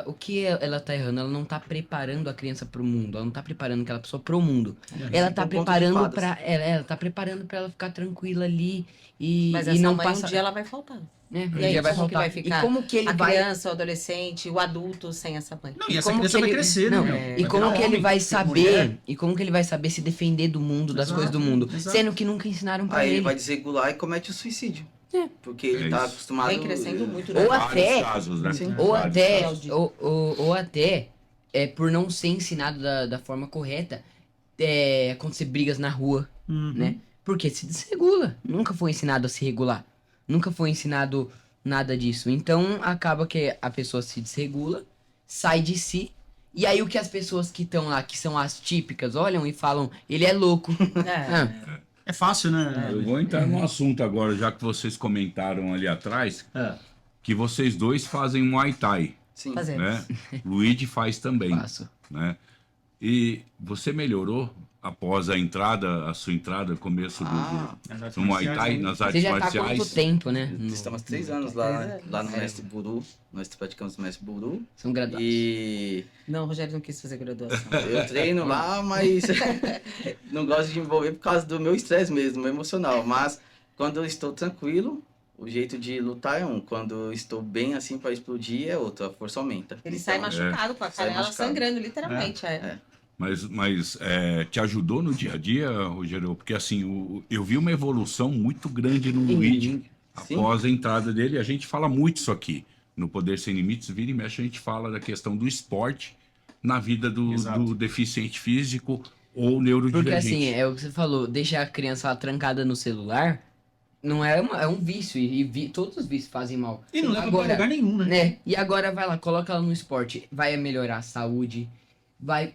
o que ela tá errando? Ela não tá preparando a criança pro mundo, ela não tá preparando aquela pessoa pro mundo. Ela Sim, tá com conto de preparando fadas. pra ela tá preparando para ela ficar tranquila ali e Mas e essa não mãe, passa, um dia ela vai faltar. né? E aí, já vai como que faltar. vai ficar E como que ele A vai criança, o adolescente, o adulto sem essa mãe. Não, e essa como criança que vai ele- crescer, não, né, meu? é, E Vai como virar que ele homem, vai mulher. saber? E como que ele vai saber se defender do mundo, das Exato, coisas do mundo? exato. Sendo que nunca ensinaram pra Aí ele ele. vai desregular e comete o suicídio. Porque ele É tá isso. acostumado... Vem crescendo muito. Ou né? até- casos, né? Sim. Ou Vários até, casos. ou até por não ser ensinado da forma correta, acontecer brigas na rua, Uhum. né? Porque se desregula. Nunca foi ensinado a se regular. Nunca foi ensinado nada disso. Então acaba que a pessoa se desregula, sai de si E aí o que as pessoas que estão lá, que são as típicas, olham e falam, ele é louco. Ah, É fácil, né? Eu vou entrar no assunto agora, já que vocês comentaram ali atrás, É. que vocês dois fazem Muay Thai, Sim. Fazemos. né? Luigi faz também, faço. né? E você melhorou após a sua entrada, começo Ah, do Muay Thai, nas Você artes já tá há marciais? quanto tempo, né? estamos 3 anos lá no Mestre Buru. Nós praticamos o Mestre Buru. São graduados. E Não, o Rogério não quis fazer graduação. eu treino lá, mas não gosto de envolver por causa do meu estresse mesmo, meu emocional. Mas quando eu estou tranquilo, o jeito de lutar é um. Quando eu estou bem assim para explodir é outro, a força aumenta. Ele Então, sai machucado com a sai canela machucado. sangrando, literalmente. Mas te ajudou no dia a dia, Rogério? Porque assim, eu vi uma evolução muito grande no Luigi Sim. após a entrada dele. A gente fala muito isso aqui. No Poder Sem Limites, vira e mexe, a gente fala da questão do esporte na vida Exato. do deficiente físico ou Porque neurodivergente. assim, é o que você falou, deixar a criança lá trancada no celular não é, é um vício, e todos os vícios fazem mal. E não leva Agora, pra lugar nenhum, né? né? E agora vai lá, coloca ela no esporte, vai melhorar a saúde,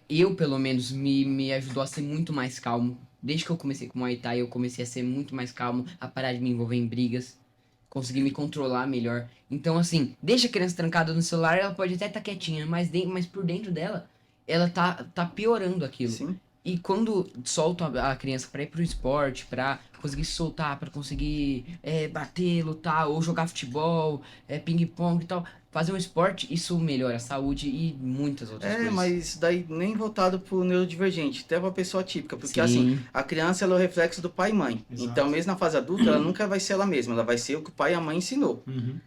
eu pelo menos me ajudou a ser muito mais calmo. Desde que eu comecei com o Muay Thai, eu comecei a ser muito mais calmo, a parar de me envolver em brigas, conseguir me controlar melhor. Então assim, deixa a criança trancada no celular, ela pode até estar quietinha, mas por dentro dela, ela tá piorando aquilo. Sim. E quando solto a criança pra ir pro esporte, pra conseguir se soltar, pra conseguir bater, lutar, ou jogar futebol, ping-pong e tal, fazer um esporte, isso melhora a saúde e muitas outras coisas. Mas isso daí nem voltado pro neurodivergente, até pra pessoa típica, porque Sim. assim, a criança ela é o reflexo do pai e mãe. Exato. Então, mesmo na fase adulta, ela nunca vai ser ela mesma, ela vai ser o que o pai e a mãe ensinou. Uhum.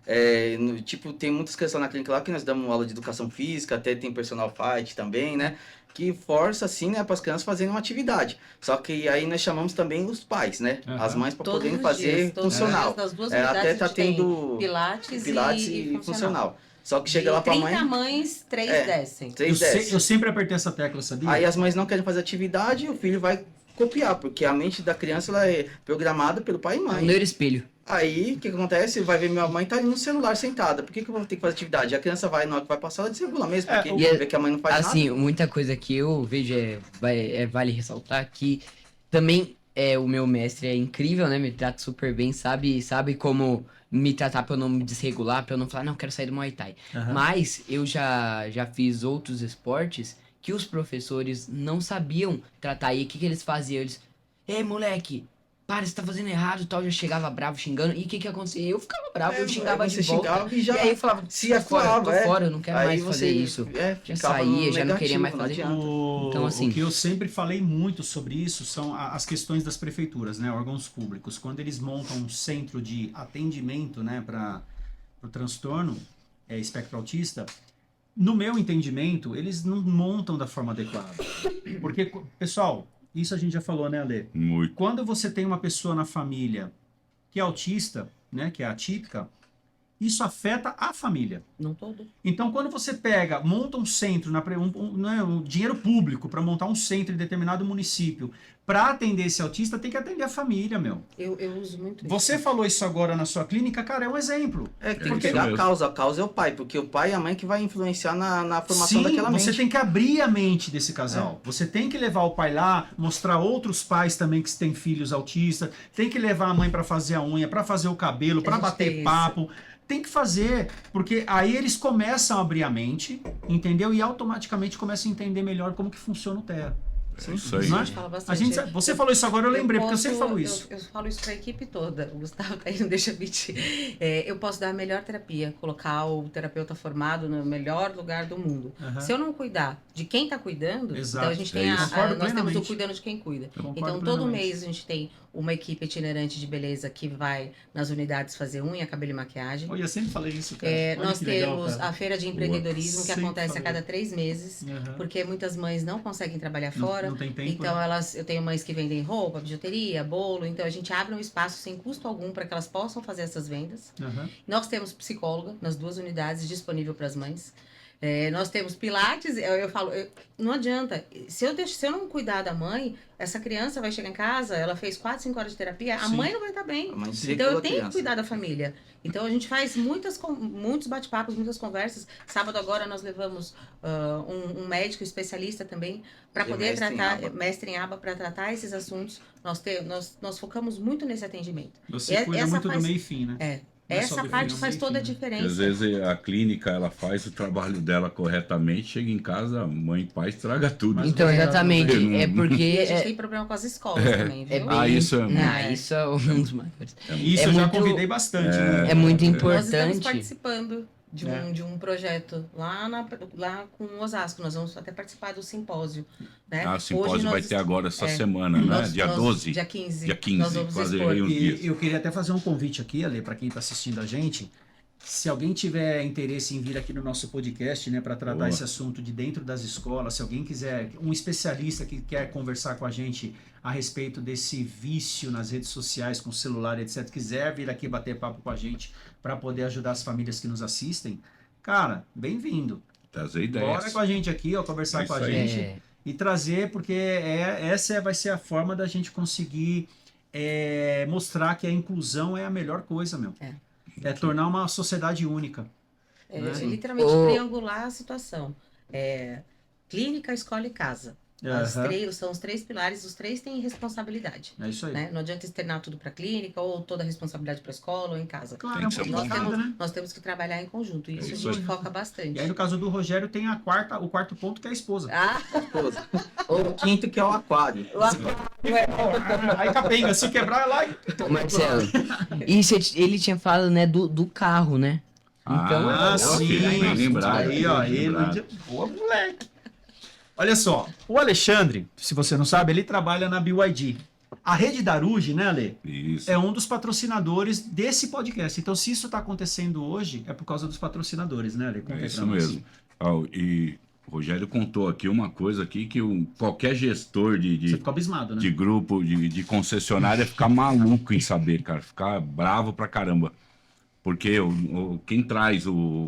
Tipo, tem muitas questões na clínica lá que nós damos aula de educação física, até tem personal fight também, né? Que força, assim, né, para as crianças fazerem uma atividade. Só que aí nós chamamos também os pais, né? Uhum. As mães para Todos poderem os fazer dias, todos os funcional. dias, nas duas Até unidades tá a gente tem tendo Pilates e funcional. Só que chega De lá para a 30 mãe, mães, 3 descem. 3 desce. Eu sempre apertei essa tecla, sabia? Aí as mães não querem fazer atividade e o filho vai copiar, porque a mente da criança ela é programada pelo pai e Um mãe. neuroespelho. Aí, o que acontece? Vai ver minha mãe tá ali no celular sentada. Por que eu vou ter que fazer atividade? A criança vai, na hora que vai passar, ela desregula mesmo, porque vê que a mãe não faz Assim, nada. muita coisa que eu vejo vale ressaltar que também o meu mestre é incrível, né? Me trata super bem, sabe como me tratar pra eu não me desregular, pra eu não falar, não, quero sair do Muay Thai. Aham. Mas eu já fiz outros esportes que os professores não sabiam tratar. E o que eles faziam? Eles, moleque, para, você tá fazendo errado e tal. Já chegava bravo, xingando. E o que acontecia? Eu ficava bravo, eu xingava aí de você volta. xingava e já aí eu falava, se tô fora, atuava, tô fora, eu não quero Aí mais você, fazer isso. Já ficava saía, no já não queria mais negativo, fazer. não adianta. Então, assim- O que eu sempre falei muito sobre isso são as questões das prefeituras, né, órgãos públicos. Quando eles montam um centro de atendimento, né, para o transtorno espectro autista, no meu entendimento, eles não montam da forma adequada. Porque, pessoal, isso a gente já falou, né, Ale? Muito. Quando você tem uma pessoa na família que é autista, né, que é atípica, isso afeta a família. Não todo. Então, quando você monta um centro, um dinheiro público para montar um centro em determinado município, para atender esse autista, tem que atender a família, meu. Eu uso muito isso. Você falou isso agora na sua clínica, cara, é um exemplo. É que tem Porque- que pegar Isso a causa é o pai, porque o pai e a mãe que vai influenciar na formação Sim, daquela você mente. tem que abrir a mente desse casal. Você tem que levar o pai lá, mostrar outros pais também que têm filhos autistas, tem que levar a mãe para fazer a unha, para fazer o cabelo, A para gente tem bater isso. papo. Tem que fazer, porque aí eles começam a abrir a mente, entendeu? E automaticamente começam a entender melhor como que funciona o TEA. É isso aí. Não é? A gente fala A bastante. gente, você falou isso agora, eu lembrei, porque eu sempre falo isso. Eu falo isso pra equipe toda. O Gustavo tá aí, não deixa mentir. Eu posso dar a melhor terapia, colocar o terapeuta formado no melhor lugar do mundo. Aham. Se eu não cuidar de quem tá cuidando, Exato. então a gente É tem isso. Concordo nós temos o plenamente. cuidando de quem cuida. Eu concordo Então, todo plenamente. mês a gente tem uma equipe itinerante de beleza que vai nas unidades fazer unha, cabelo e maquiagem. Eu sempre falei isso, cara. Olha Nós que legal, temos cara. a feira de empreendedorismo que Sempre acontece a falei. cada 3 meses, Aham. porque muitas mães não conseguem trabalhar Não- fora. não tem tempo, Então, né? eu tenho mães que vendem roupa, bijuteria, bolo. Então, a gente abre um espaço sem custo algum para que elas possam fazer essas vendas. Aham. Nós temos psicóloga nas 2 unidades disponível para as mães. Nós temos pilates, eu falo, não adianta. Se eu não cuidar da mãe, essa criança vai chegar em casa, ela fez 4, 5 horas de terapia, a Sim. mãe não vai estar bem. A mãe Então eu segura a tenho que criança. cuidar da família. Então a gente faz muitos bate-papos, muitas conversas. Sábado agora nós levamos um médico especialista também para Ele é poder mestre em tratar, aba. mestre em aba, para tratar esses assuntos. Nós focamos muito nesse atendimento. Você cuida essa muito do faz- meio e fim, né? É, Não é só essa do parte fim, faz meio e toda a fim, né? Porque às diferença. vezes a clínica ela faz o trabalho dela corretamente, chega em casa, mãe e pai estraga tudo. Mas Então, você- exatamente. Não- É E a porque... gente tem problema com as escolas também, viu? É bem... Ah, isso é- Isso é um dos maiores. Isso É eu já muito- convidei bastante, né? É muito Nós estamos importante. participando de um, É. de um projeto lá com Osasco. Nós vamos até participar do simpósio. Né? Ah, o simpósio Hoje vai nós ter agora essa é, semana, né? Dia 12. Dia 15. Dia 15, Nós vamos quase expor. aí uns dias. E eu queria até fazer um convite aqui, Ale, para quem está assistindo a gente. Se alguém tiver interesse em vir aqui no nosso podcast, né, para tratar Boa. esse assunto de dentro das escolas, se alguém quiser, um especialista que quer conversar com a gente a respeito desse vício nas redes sociais, com celular, etc., quiser vir aqui bater papo com a gente para poder ajudar as famílias que nos assistem, cara, bem-vindo. Trazer Bora ideias. com a gente aqui, ó, conversar É com a isso aí. gente e trazer, porque essa vai ser a forma da gente conseguir mostrar que a inclusão é a melhor coisa, meu. É tornar uma sociedade única. É, Né? literalmente O- triangular a situação. Clínica, escola e casa. Aham. São os 3 pilares, os 3 têm responsabilidade. É isso aí. Né? Não adianta externar tudo para a clínica ou toda a responsabilidade para a escola ou em casa. Claro, Tem é um que ser pouquinho de Nós cada, temos, né? nós temos que trabalhar em conjunto. Isso, isso a gente aí. foca bastante. E aí, no caso do Rogério, tem o quarto ponto, que é a esposa. Ah, Esposa. O quinto que é o aquário. Aí, capenga, se quebrar, é lá. Ô, Marcelo, e ele tinha falado, né, do carro, né? Então, Ah, boa, sim. filho, bem lembrado, Aí, ó. bem lembrado. Boa, moleque. Olha só, o Alexandre, se você não sabe, ele trabalha na BYD. A rede Daruge, né, Ale? Isso. É um dos patrocinadores desse podcast. Então, se isso está acontecendo hoje, é por causa dos patrocinadores, né, Ale? Conta É aí isso pra nós. mesmo. E o Rogério contou aqui uma coisa aqui que qualquer gestor Você de ficou abismado, né? grupo, de concessionária ficar maluco em saber, cara. Ficar bravo pra caramba. Porque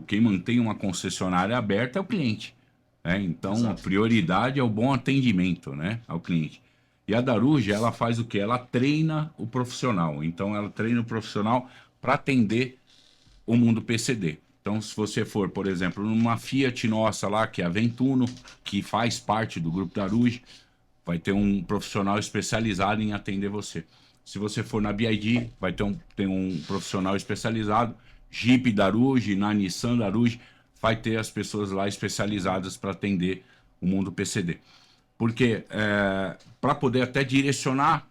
quem mantém uma concessionária aberta é o cliente. Né? Então, Exato. a prioridade é o bom atendimento, né, ao cliente. E a Daruge, ela faz o quê? Ela treina o profissional. Então, ela treina o profissional para atender o mundo PCD. Então, se você for, por exemplo, numa Fiat nossa lá, que é a Ventuno, que faz parte do grupo Daruge, vai ter um profissional especializado em atender você. Se você for na BYD, vai ter um profissional especializado. Jeep Daruge, na Nissan Daruge, vai ter as pessoas lá especializadas para atender o mundo PCD. Porque para poder até direcionar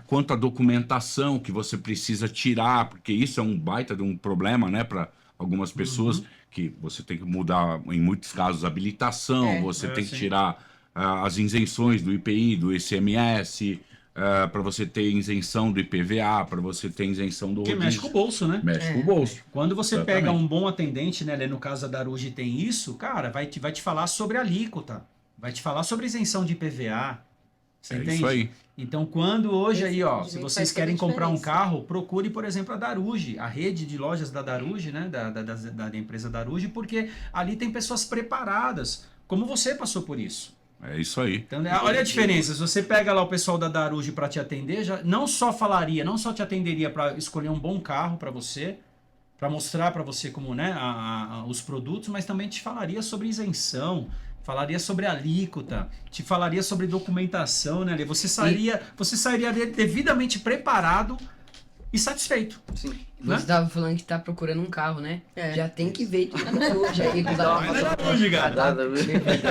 quanto à documentação que você precisa tirar, porque isso é um baita de um problema, né, para algumas pessoas, que você tem que mudar, em muitos casos, a habilitação, você tem que sim. tirar as isenções do IPI, do ICMS, para você ter isenção do IPVA, para você ter isenção do Porque mexe com o bolso, né? Mexe com o bolso. Quando você Exatamente. pega um bom atendente, né? Ali no caso da Daruge tem isso, cara, vai te falar sobre alíquota, vai te falar sobre isenção de IPVA. Você É entende? isso aí. Então, quando hoje Esse aí, ó, se atendimento vocês faz toda querem a comprar um diferença. carro, procure, por exemplo, a Daruge, a rede de lojas da Daruge, né? Da empresa Daruge, porque ali tem pessoas preparadas, como você passou por isso. É isso aí. Então, né, olha a diferença. Se você pega lá o pessoal da Daruge para te atender, já não só te atenderia para escolher um bom carro para você, para mostrar para você como, né, os produtos, mas também te falaria sobre isenção, falaria sobre alíquota, te falaria sobre documentação, né? Você sairia devidamente preparado e satisfeito. Sim. Né? Você tava falando que tá procurando um carro, né? É. Já tem que ver de hoje aí. Vai na Daruge, cara.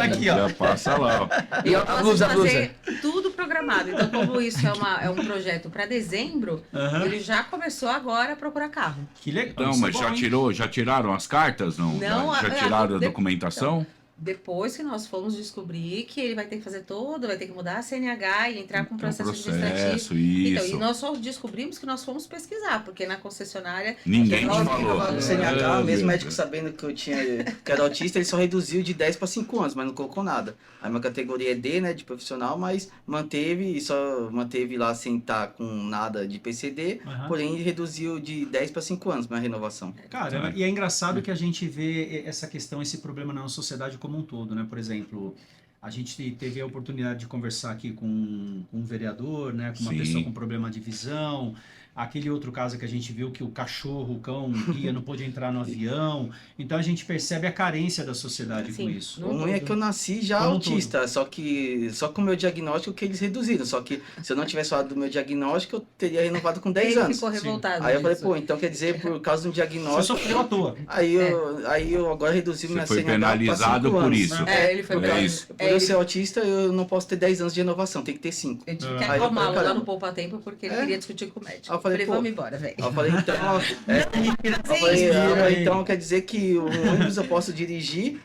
Aqui, ó. Já passa lá, ó. E Eu a posso blusa, a blusa. fazer tudo programado. Então, como isso é um projeto para dezembro, Aham. ele já começou agora a procurar carro. Que legal. Então, Isso é mas bom, hein? já tiraram as cartas? Não, Não, já tiraram a documentação? Depois que nós fomos descobrir que ele vai ter que fazer vai ter que mudar a CNH e entrar com processo administrativo. Isso. Então, e nós só descobrimos que nós fomos pesquisar, porque na concessionária... Ninguém te nós- falou. No CNH, Meu mesmo Deus. médico sabendo que eu tinha, que era autista, ele só reduziu de 10 para 5 anos, mas não colocou nada. A minha categoria é D, né, de profissional, mas manteve, e só manteve lá sem estar com nada de PCD, Aham. porém reduziu de 10 para 5 anos minha renovação. Cara, e é engraçado que a gente vê essa questão, esse problema na sociedade como um todo, né? Por exemplo, a gente teve a oportunidade de conversar aqui com um vereador, né? Com uma Sim. pessoa com problema de visão. Aquele outro caso que a gente viu que o cachorro, o cão guia, não pôde entrar no avião. Então a gente percebe a carência da sociedade com Sim. isso. No O ruim é todo. que eu nasci já Como um autista, só com o meu diagnóstico que eles reduziram. Só que se eu não tivesse falado do meu diagnóstico, eu teria renovado com 10 Ele anos. ficou Sim. revoltado Aí eu falei, disso. pô, então quer dizer, por causa do Você diagnóstico, sofreu à toa. aí eu agora reduzi Você minha foi CNH pra penalizado 5 por anos. isso. Ele foi É pra- isso. Por eu ser autista, eu não posso ter 10 anos de renovação, tem que ter 5. Eu tive que Aí eu acalmá-lo falei, lá caramba. no Poupa Tempo porque ele É. queria discutir com o médico. Aí eu falei, pô, vamos embora, velho. Aí eu falei, então, então quer dizer que o ônibus eu posso dirigir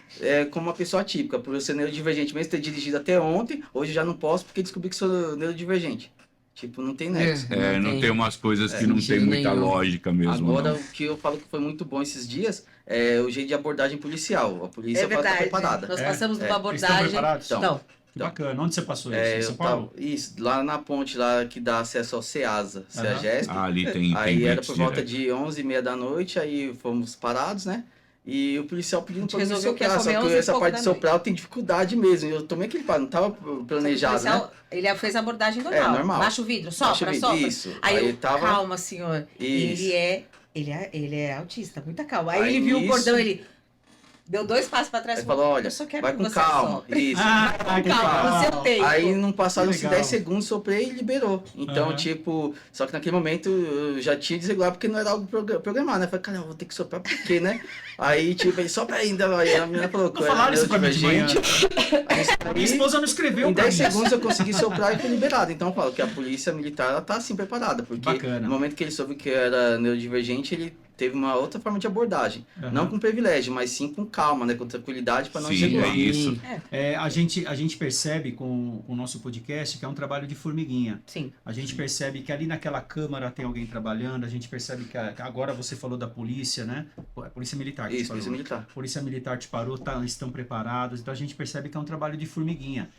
como uma pessoa atípica. Por eu ser neurodivergente, mesmo ter dirigido até ontem, hoje eu já não posso porque descobri que sou neurodivergente. Tipo, não tem nexo. Não tem umas coisas que não tem sentido muita nenhum. lógica mesmo. Agora, não. o que eu falo que foi muito bom esses dias é o jeito de abordagem policial. A polícia É fala que tá verdade. preparada. Nós É, passamos numa Eles estão abordagem. preparados? Então, Não, Que bacana. Onde você passou isso? Em São eu Paulo? isso, lá na ponte lá que dá acesso ao CEASA, CEAGESP. Ah, ali tem Aí era blitz por volta direto. de 11h30 da noite, aí fomos parados, né? E o policial pedindo gente pra mim resolveu que ia soprar, comer só 11 que e essa pouco parte da de soprar eu tenho dificuldade mesmo. Eu tomei aquele paro, não tava planejado, né? Ele fez a abordagem normal. normal. Baixa o vidro, Baixa o sopra, vidro, sopra. isso. Aí, Aí eu, tava- calma, senhor. Isso. Ele é autista, muita calma. Aí Aí ele viu o nisso- cordão, ele deu 2 passos pra trás Aí e falou, olha, eu só quero vai que com você calma. sopre. Isso. Ah, que Calma, legal. no seu tempo. Aí não passaram-se Legal. 10 segundos, soprei e liberou. Então, Aham. tipo, só que naquele momento eu já tinha desregulado porque não era algo programado, né? Falei, cara, eu vou ter que soprar por quê, né? Aí, tipo, ele sopra ainda. Aí a menina falou que Não eu falaram era isso pra mim de manhã. neurodivergente. Minha Aí, esposa não escreveu em pra 10 mim. segundos eu consegui soprar e foi liberado. Então eu falo que a polícia militar ela tá assim preparada, porque Bacana. no momento que ele soube que eu era neurodivergente, ele teve uma outra forma de abordagem. Aham. Não com privilégio, mas sim com calma, né? Com tranquilidade para não Sim, desregular. é isso. A gente percebe com o nosso podcast que é um trabalho de formiguinha. Sim. A gente percebe que ali naquela câmara tem alguém trabalhando, a gente percebe que agora você falou da polícia, né? A polícia militar que te Isso, parou. polícia militar. A polícia militar te parou, estão preparados, então a gente percebe que é um trabalho de formiguinha.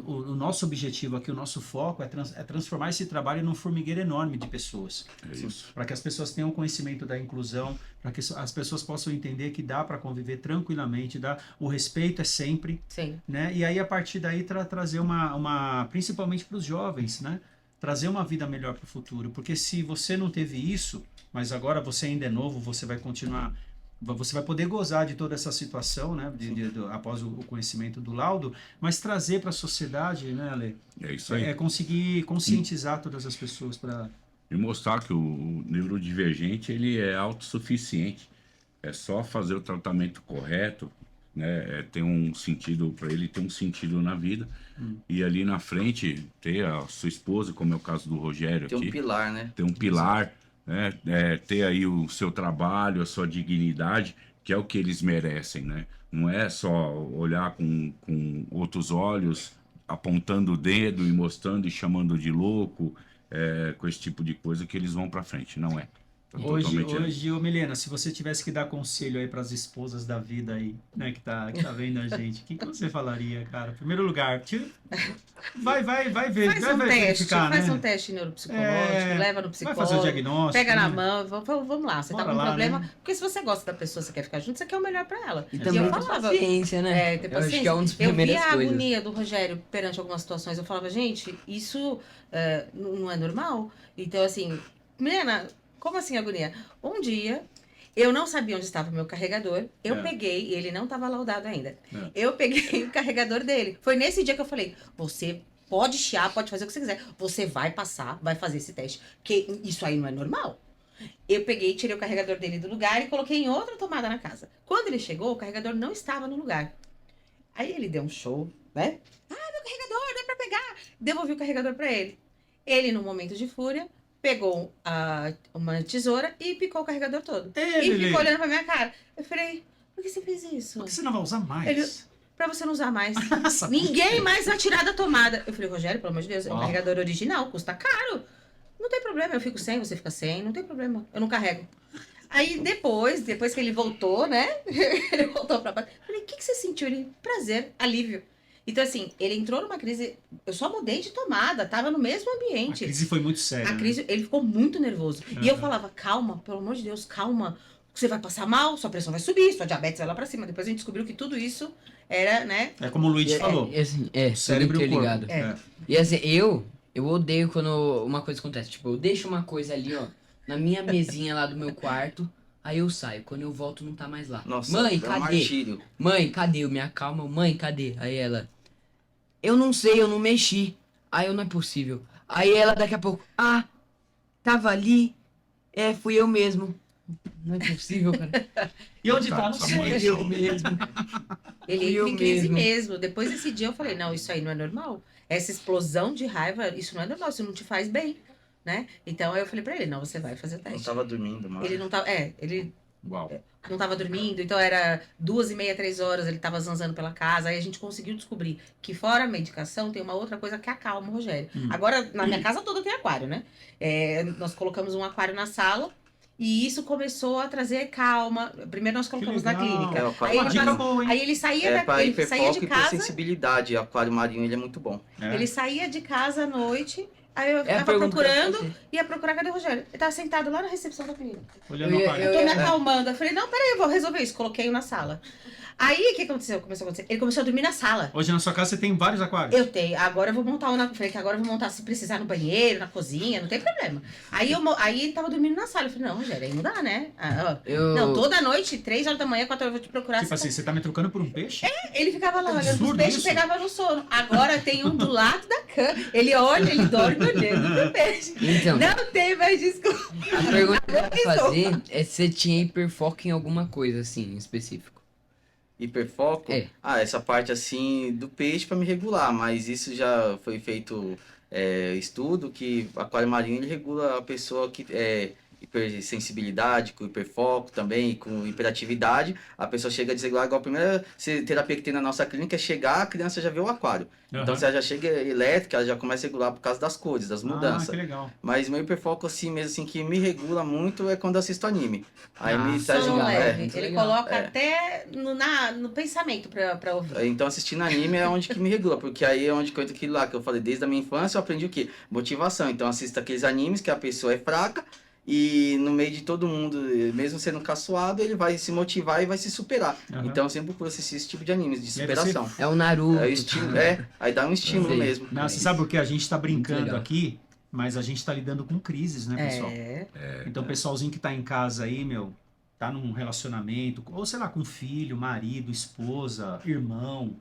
O nosso objetivo aqui, o nosso foco é transformar esse trabalho num formigueiro enorme de pessoas. É isso. Para que as pessoas tenham conhecimento da inclusão, para que as pessoas possam entender que dá para conviver tranquilamente, o respeito é sempre, Sim. né? E aí a partir daí trazer principalmente para os jovens, né? Trazer uma vida melhor para o futuro, porque se você não teve isso, mas agora você ainda é novo, você vai continuar, você vai poder gozar de toda essa situação, né? Após o conhecimento do laudo, mas trazer para a sociedade, né, Ale? É isso aí. É conseguir conscientizar todas as pessoas para E mostrar que o neurodivergente ele é autossuficiente. É só fazer o tratamento correto, né? Ter um sentido para ele ter um sentido na vida. E ali na frente ter a sua esposa, como é o caso do Rogério Tem aqui, um pilar, né? ter um pilar, né? Ter aí o seu trabalho, a sua dignidade, que é o que eles merecem, né? Não é só olhar com outros olhos, apontando o dedo e mostrando e chamando de louco, com esse tipo de coisa que eles vão para frente, não é. Tá Hoje, ô Milena, se você tivesse que dar conselho aí para as esposas da vida aí, né, que tá vendo a gente, o que você falaria, cara? Em primeiro lugar, vai ver, Faz vai um teste, verificar, faz né? um teste neuropsicológico, leva no Vai psicólogo. fazer o diagnóstico. Pega na né? mão, vamos lá, você Bora tá com um lá, problema. né? Porque se você gosta da pessoa, você quer ficar junto, você quer o melhor pra ela. E também eu ter falava, paciência, né? ter Eu acho que é paciência. uma das Eu vi primeiras a coisas. agonia do Rogério perante algumas situações. Eu falava, gente, isso não é normal? Então, assim, Milena, como assim agonia? Um dia, eu não sabia onde estava o meu carregador. Eu peguei, e ele não estava laudado ainda. Eu peguei o carregador dele. Foi nesse dia que eu falei, você pode chiar, pode fazer o que você quiser. Você vai passar, vai fazer esse teste. Porque isso aí não é normal. Eu peguei, tirei o carregador dele do lugar e coloquei em outra tomada na casa. Quando ele chegou, o carregador não estava no lugar. Aí ele deu um show, né? Ah, meu carregador, dá pra pegar. Devolvi o carregador pra ele. Ele, num momento de fúria, pegou uma tesoura e picou o carregador todo. E ficou olhando pra minha cara. Eu falei, por que você fez isso? Por que você não vai usar mais? Ele- pra você não usar mais. Ninguém mais vai tirar da tomada. Eu falei, Rogério, pelo amor de Deus, é um carregador original, custa caro. Não tem problema, eu fico sem, você fica sem, não tem problema, eu não carrego. Aí depois que ele voltou, né? Ele voltou pra base. Eu falei, o que você sentiu? Ele, prazer, alívio. Então, assim, ele entrou numa crise. Eu só mudei de tomada, tava no mesmo A ambiente. crise foi muito séria. A crise, ele ficou muito nervoso. E eu falava, calma, pelo amor de Deus, calma. Você vai passar mal, sua pressão vai subir, sua diabetes vai lá pra cima. Depois a gente descobriu que tudo isso era, né? É como o Luiz falou. Assim, O cérebro e o corpo. ligado. É. E assim, eu odeio quando uma coisa acontece. Tipo, eu deixo uma coisa ali, ó, na minha mesinha lá do meu quarto, aí eu saio. Quando eu volto, não tá mais lá. Nossa, Mãe, é um cadê? martírio. Mãe, cadê? Eu me acalmo. Mãe, cadê? Aí ela, eu não sei, eu não mexi. Aí eu, não é possível. Aí ela, daqui a pouco, tava ali. Fui eu mesmo. Não é possível, cara. E onde tá? Não sei. Fui eu mesmo. Ele Fui entra eu em crise mesmo. mesmo. Depois desse dia eu falei, não, isso aí não é normal. Essa explosão de raiva, isso não é normal, isso não te faz bem, né? Então eu falei pra ele, não, você vai fazer o Não teste. tava dormindo, mano. Ele não tava, ele Uau. não tava dormindo, então era 2h30, 3 horas, ele tava zanzando pela casa, aí a gente conseguiu descobrir que fora a medicação tem uma outra coisa que acalma o Rogério. Agora, na minha casa toda tem aquário, né? Nós colocamos um aquário na sala, e isso começou a trazer calma. Primeiro nós colocamos na legal. clínica. É, o aquário Aí ele, Dica marinho boa, hein? aí ele saía, é pra ele saía hiperfoco de e casa, hipersensibilidade. O aquário marinho, ele é muito bom. É. ele saía de casa à noite, aí eu É a ficava pergunta que eu ia procurando, fazer. ia procurar, cadê o Rogério? Ele tava sentado lá na recepção da clínica. Olhando Eu o ia- pai. Eu tô me ia- acalmando. Eu falei, não, peraí, eu vou resolver isso. Coloquei-o na sala. Aí, o que aconteceu? Começou a acontecer. Ele começou a dormir na sala. Hoje na sua casa você tem vários aquários. Eu tenho, agora eu vou montar um falei que agora eu vou montar se precisar no banheiro, na cozinha, não tem problema. Aí ele tava dormindo na sala. Eu falei, não, Rogério, aí não dá, né? Não, toda noite, 3 horas da manhã, 4 horas, eu vou te procurar. Tipo assim, você tá me trocando por um peixe? Ele ficava lá olhando os absurdo peixes e isso. pegava no sono. Agora tem um do lado da cama. Ele olha, ele dorme olhando pro peixe. Então, Não tem mais desculpa. a pergunta que eu ia Pensou. fazer é se você tinha hiperfoco em alguma coisa, assim, em específico. Hiperfoco? É. Essa parte assim do peixe para me regular, mas isso já foi feito estudo que o aquário marinho ele regula a pessoa que hipersensibilidade, com hiperfoco também, com hiperatividade, a pessoa chega a desregular, igual a primeira terapia que tem na nossa clínica é chegar, a criança já vê o aquário. Então, se ela já chega elétrica, ela já começa a regular por causa das cores, das mudanças. Ah, que legal. Mas meu hiperfoco, assim, mesmo assim, que me regula muito é quando eu assisto anime. Aí me Nossa, traz Sono um... leve. muito Ele legal. coloca até no pensamento pra ouvir. Então, assistindo anime é onde que me regula, porque aí é onde que eu entro aquilo lá que eu falei, desde a minha infância eu aprendi o quê? Motivação. Então, assisto aqueles animes que a pessoa é fraca e no meio de todo mundo, mesmo sendo caçoado, ele vai se motivar e vai se superar. Aham. Então, eu sempre procuro assistir esse tipo de animes, de E aí você- superação. É o Naruto. É, aí dá um estímulo Sei. mesmo. Não, você sabe o que? A gente tá brincando legal. aqui, mas a gente tá lidando com crises, né, pessoal? É. Então, o pessoalzinho que tá em casa aí, meu, tá num relacionamento, ou sei lá, com filho, marido, esposa, irmão,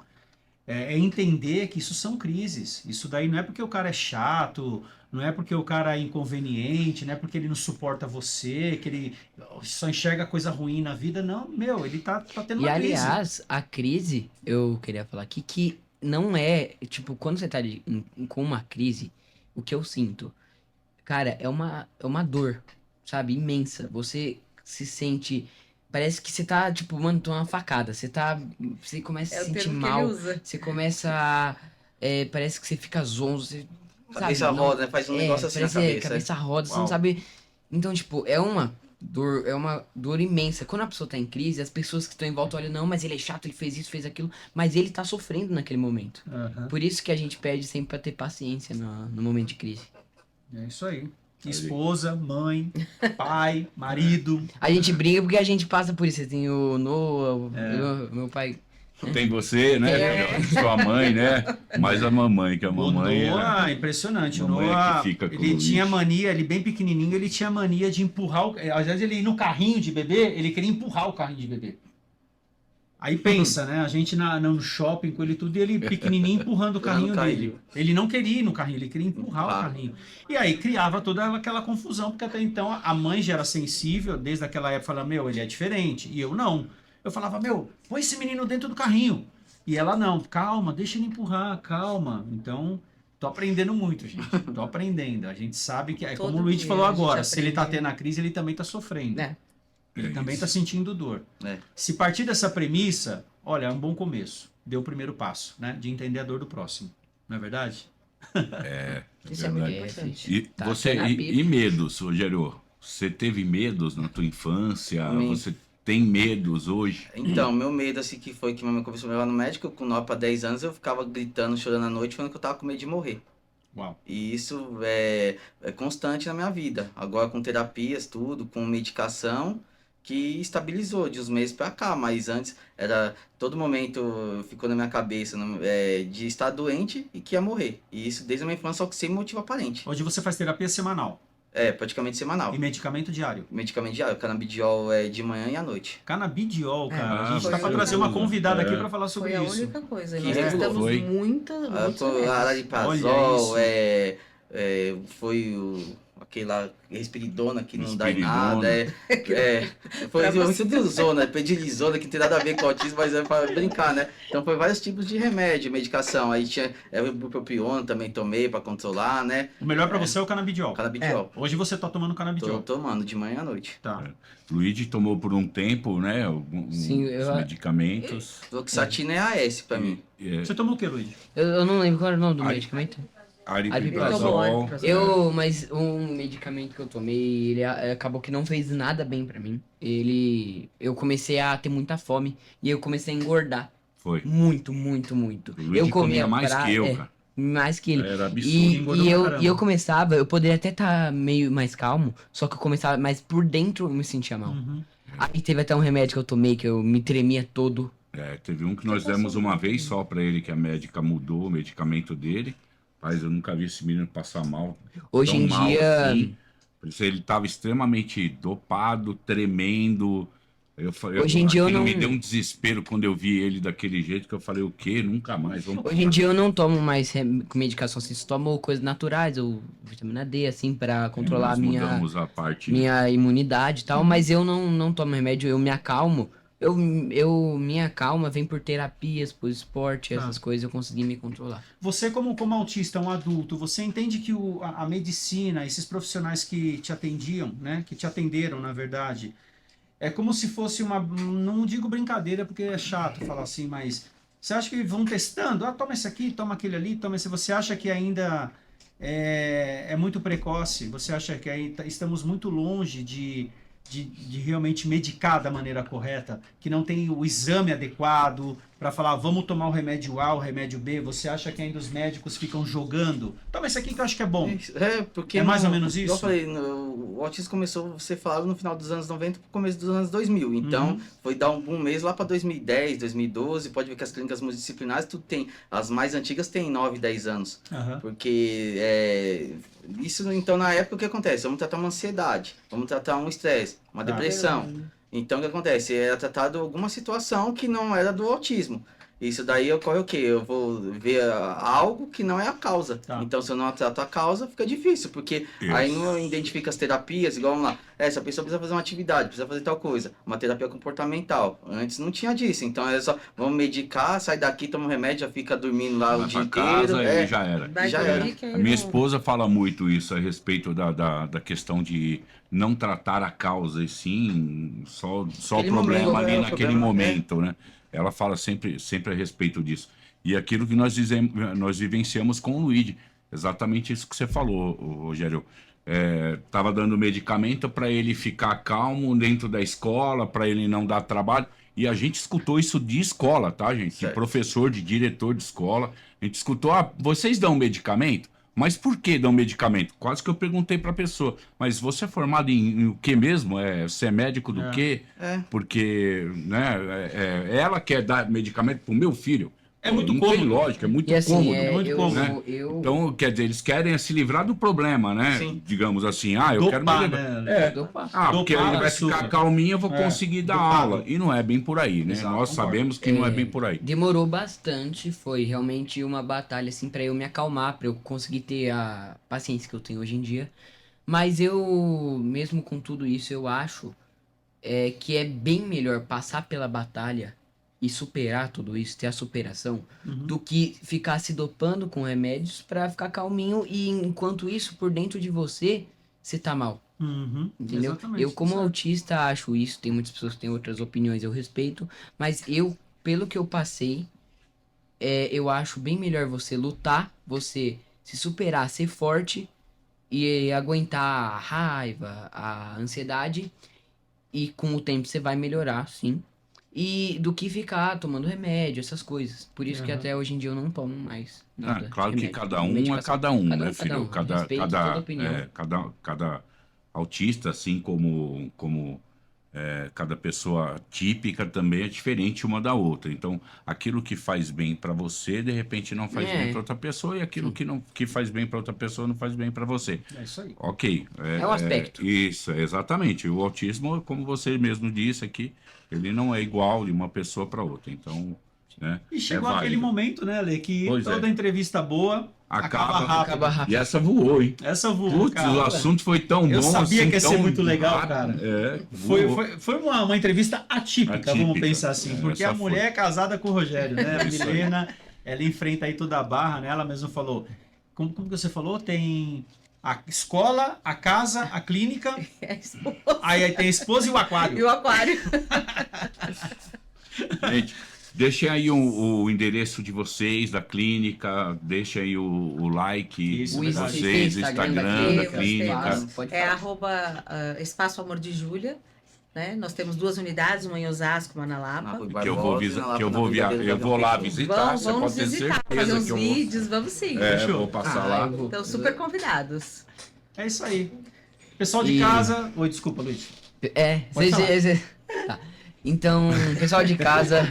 é entender que isso são crises. Isso daí não é porque o cara é chato, não é porque o cara é inconveniente, não é porque ele não suporta você, que ele só enxerga coisa ruim na vida. Não, meu, ele tá tendo E uma crise. aliás, a crise, eu queria falar aqui, que não é, tipo, quando você tá com uma crise, o que eu sinto, cara, é uma dor, sabe, imensa. Você se sente, parece que você tá, tipo, mano, tô uma facada. Você começa a É se o sentir termo que ele mal, usa. você começa a, parece que você fica zonzo, você, Cabeça sabe, não- roda, né? Faz um negócio assim na parece cabeça. roda, você não Uau. sabe. Então, tipo, é uma dor imensa. Quando a pessoa tá em crise, as pessoas que estão em volta olham, não, mas ele é chato, ele fez isso, fez aquilo, mas ele tá sofrendo naquele momento. Aham. Por isso que a gente pede sempre pra ter paciência no momento de crise. É isso aí. Esposa, mãe, pai, marido. A gente briga porque a gente passa por isso. Tem o Noah, É. meu pai. Tem você, né? Sua mãe, né? Mais a mamãe, que a O mamãe Noah, impressionante. O mamãe é Noah, que fica com ele o tinha lixo. mania, ele bem pequenininho, ele tinha mania de empurrar, às vezes ele ia no carrinho de bebê, ele queria empurrar o carrinho de bebê. Aí pensa, né? A gente no shopping com ele tudo, e ele pequenininho empurrando o carrinho dele. Ele não queria ir no carrinho, ele queria empurrar o carrinho. E aí criava toda aquela confusão, porque até então a mãe já era sensível, desde aquela época, falava, meu, ele é diferente. E eu não. Eu falava, meu, põe esse menino dentro do carrinho. E ela não, calma, deixa ele empurrar, calma. Então, tô aprendendo muito, gente. Tô aprendendo. A gente sabe que, como Todo o Luiz dia falou a gente agora, se ele tá aprende. tendo a crise, ele também tá sofrendo. É. Ele É também isso. está sentindo dor. É. Se partir dessa premissa, olha, é um bom começo. Deu o primeiro passo, né? De entender a dor do próximo. Não é verdade? Isso é muito verdade. importante. E, Tá você, até na Bíblia. e medos, Rogério? Você teve medos na tua infância? Também. Você tem medos hoje? Então, meu medo, assim, que foi que minha mãe começou a me levar no médico, com 9 para 10 anos, eu ficava gritando, chorando à noite, falando que eu tava com medo de morrer. Uau. E isso é constante na minha vida. Agora com terapias, tudo, com medicação, que estabilizou de uns meses pra cá. Mas antes, era todo momento ficou na minha cabeça de estar doente e que ia morrer. E isso desde a minha infância, só que sem motivo aparente. Hoje você faz terapia semanal É, praticamente semanal. e medicamento diário. Medicamento diário, canabidiol é de manhã e à noite. Canabidiol, cara. Ah, a gente tá foi para o- trazer uma convidada aqui É. para falar sobre Foi a isso. única coisa. Que Nós testamos foi? muitos remédios. Ariprazol, Olha isso. foi aquele lá, Respiridona, que não dá em Risperidona. nada. Foi Pra muito você. de zona, pedilizona, que não tem nada a ver com autismo, mas é para brincar, né? Então foi vários tipos de remédio, medicação. Aí tinha o bupropiona, também tomei para controlar, né? O melhor para você é o canabidiol. Canabidiol. Hoje você tá tomando Tô canabidiol. tomando de manhã à noite. Tá. Luigi tomou por um tempo, né? Sim, Os medicamentos. Fluoxetina é AS para mim. Você tomou o que, Luiz? Eu não lembro qual era o nome do Ari- medicamento. Aripiprazol. Mas um medicamento que eu tomei, ele acabou que não fez nada bem pra mim. Eu comecei a ter muita fome e eu comecei a engordar. Foi. Muito, muito, muito. O Luigi Eu comia comia mais que eu, cara. mais que ele. Era absurdo. engordou pra caramba. E eu começava, eu poderia até estar meio mais calmo, só que eu começava, mas por dentro eu me sentia mal. Uhum. Aí teve até um remédio que eu tomei que eu me tremia todo. Teve um que nós demos uma vez só pra ele, que a médica mudou o medicamento dele. Mas eu nunca vi esse menino passar mal. Hoje tão em mal dia, assim. Por isso ele estava extremamente dopado, tremendo. Hoje em dia eu aquilo não- me deu um desespero quando eu vi ele daquele jeito, que eu falei, o quê? Nunca mais. hoje em dia eu não tomo mais medicação, assim, só tomo coisas naturais, ou vitamina D, assim, pra controlar Nós a mudamos a parte. minha imunidade e tal, mas eu não tomo remédio, eu me acalmo. Minha calma vem por terapias, por esporte, essas coisas, eu consegui me controlar. Você, como autista, um adulto, você entende que a medicina, esses profissionais que te atendiam, né? Que te atenderam, na verdade, é como se fosse uma. Não digo brincadeira, porque é chato falar assim, mas você acha que vão testando? Ah, toma esse aqui, toma aquele ali, toma esse. Você acha que ainda é muito precoce? Você acha que ainda estamos muito longe de realmente medicar da maneira correta, que não tem o exame adequado para falar, vamos tomar o remédio A, o remédio B? Você acha que ainda os médicos ficam jogando? Toma esse aqui que eu acho que é bom. Porque É mais ou menos igual isso? eu falei, o autismo começou a ser falado no final dos anos 90 pro começo dos anos 2000. Então, Uhum. foi dar um boom mesmo lá para 2010, 2012. Pode ver que as clínicas multidisciplinares, tudo tem. As mais antigas têm 9, 10 anos. Aham. Porque isso, então, na época, o que acontece? Vamos tratar uma ansiedade, vamos tratar um estresse, uma Tá. depressão. Então, o que acontece? Era tratado alguma situação que não era do autismo. Isso daí ocorre o quê? Eu vou ver algo que não é a causa. Tá. Então, se eu não trato a causa, fica difícil, porque Isso. aí não identifica as terapias, igual, vamos lá, essa pessoa precisa fazer uma atividade, precisa fazer tal coisa, uma terapia comportamental. Antes não tinha disso, então é só, vamos medicar, sai daqui, toma um remédio, já fica dormindo lá o Vai dia pra casa inteiro. e já era. Daí Já quando era. vi que aí A minha não- esposa fala muito isso a respeito da questão de não tratar a causa, e sim só o Aquele problema momento, ali o naquele problema, momento, né? Ela fala sempre a respeito disso. E aquilo que nós vivenciamos com o Luigi, exatamente isso que você falou, Rogério. Tava dando medicamento para ele ficar calmo dentro da escola, para ele não dar trabalho. E a gente escutou isso de escola, tá, gente? De Certo. professor, de diretor de escola. A gente escutou, vocês dão medicamento? Mas por que dão medicamento? Quase que eu perguntei para a pessoa, mas você é formado em o que mesmo? Você é médico do quê? Porque, né, ela quer dar medicamento pro meu filho. É muito não tem cômodo. lógica, é muito E assim, cômodo. muito cômodo, né? eu Então, quer dizer, eles querem se livrar do problema, né? Sim. Digamos assim, eu quero me Dopar, livrar. né? Opa. Porque Dopar ele vai açúcar. ficar calminho, eu vou conseguir dar dopado. aula. E não é bem por aí, né? Exato, Nós concordo. sabemos que não é bem por aí. Demorou bastante, foi realmente uma batalha assim para eu me acalmar, para eu conseguir ter a paciência que eu tenho hoje em dia. Mas eu, mesmo com tudo isso, eu acho que é bem melhor passar pela batalha e superar tudo isso, ter a superação, do que ficar se dopando com remédios para ficar calminho e enquanto isso por dentro de você você tá mal. Uhum, Entendeu? exatamente, Eu, como exato. autista, acho isso. Tem muitas pessoas que têm outras opiniões, eu respeito. Mas eu, pelo que eu passei, eu acho bem melhor você lutar, você se superar, ser forte e aguentar a raiva, a ansiedade. E com o tempo você vai melhorar, sim. E do que ficar tomando remédio, essas coisas. Por isso que Aham. até hoje em dia eu não tomo mais Ah, nada. de claro que remédio, cada um é medicação. cada um, Cada né, um, filho? Respeito toda opinião. Cada autista, assim como cada pessoa típica também é diferente uma da outra. Então, aquilo que faz bem para você, de repente não faz bem para outra pessoa, e aquilo que faz bem para outra pessoa não faz bem para você. É isso aí. Ok. É um aspecto. Isso, exatamente. O autismo, como você mesmo disse aqui, ele não é igual de uma pessoa para outra. Então, né, E chegou é aquele válido. momento, né, Lê, que Pois toda é. entrevista boa acaba rápido. Acaba rápido. E essa voou, hein? Essa voou, Putz, cara. o assunto foi tão Eu bom, sabia assim, que ia ser tão muito legal, rápido. cara. Voou. Foi uma entrevista atípica, vamos Atípica. pensar assim, porque Essa a mulher foi. é casada com o Rogério, né? A Isso aí. Milena, ela enfrenta aí toda a barra, né? Ela mesma falou. Como que você falou? Tem a escola, a casa, a clínica, É a esposa aí tem a esposa e o e aquário. o aquário. Gente, deixem aí o endereço de vocês, da clínica, deixem aí o like Isso, de verdade. vocês, o Instagram da Temos, clínica. Pode É falar. Espaço Amor de Júlia. Né? Nós temos 2 unidades, uma em Osasco, uma na Na Lapa. Rua Que eu vou, Barbosa, visa, na que eu Lapa, vou, na via, Brigadeiro eu vou lá Gavião Pinto. visitar, você Vão pode nos ter visitar, fazer certeza uns que eu vou. vídeos, vamos sim. Fechou. Vou passar lá. eu vou. Então, super convidados. É isso aí. Pessoal de E- casa. Oi, desculpa, Luiz. Pode falar. Tá. Então, pessoal de casa,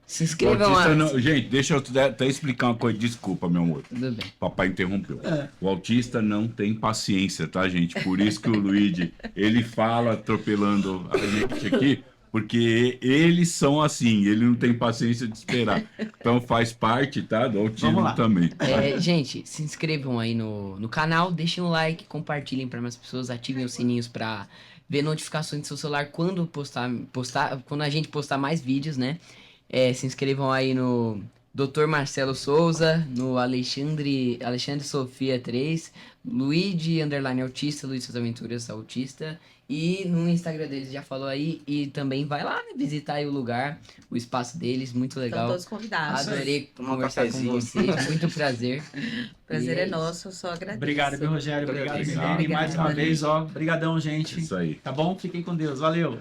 se O inscrevam autista lá. não- gente, deixa eu até explicar uma coisa. Desculpa, meu amor. Tudo bem. Papai interrompeu. O autista não tem paciência, tá, gente? Por isso que o Luigi, ele fala atropelando a gente aqui, porque eles são assim, ele não tem paciência de esperar. Então faz parte, tá, do Vamos autismo lá. também. Gente, se inscrevam aí no canal, deixem um like, compartilhem para mais pessoas, ativem os sininhos para ver notificações do seu celular quando quando a gente postar mais vídeos, né? Se inscrevam aí no Dr. Marcelo Souza, no Alexandre Sofia 3, Luigi _ autista, Luiz Suas Aventuras autista, e no Instagram deles já falou aí, e também vai lá, né, visitar aí o lugar, o espaço deles, muito Estão legal. todos convidados. Adorei Tomar um conversar com cafezinho. vocês, muito prazer. Prazer E é isso. nosso, eu só agradeço. Obrigado, viu, Rogério? Obrigado, Obrigado. Milene. Mais uma Obrigada. vez, ó. Obrigadão, gente. Isso aí. Tá bom? Fiquem com Deus. Valeu.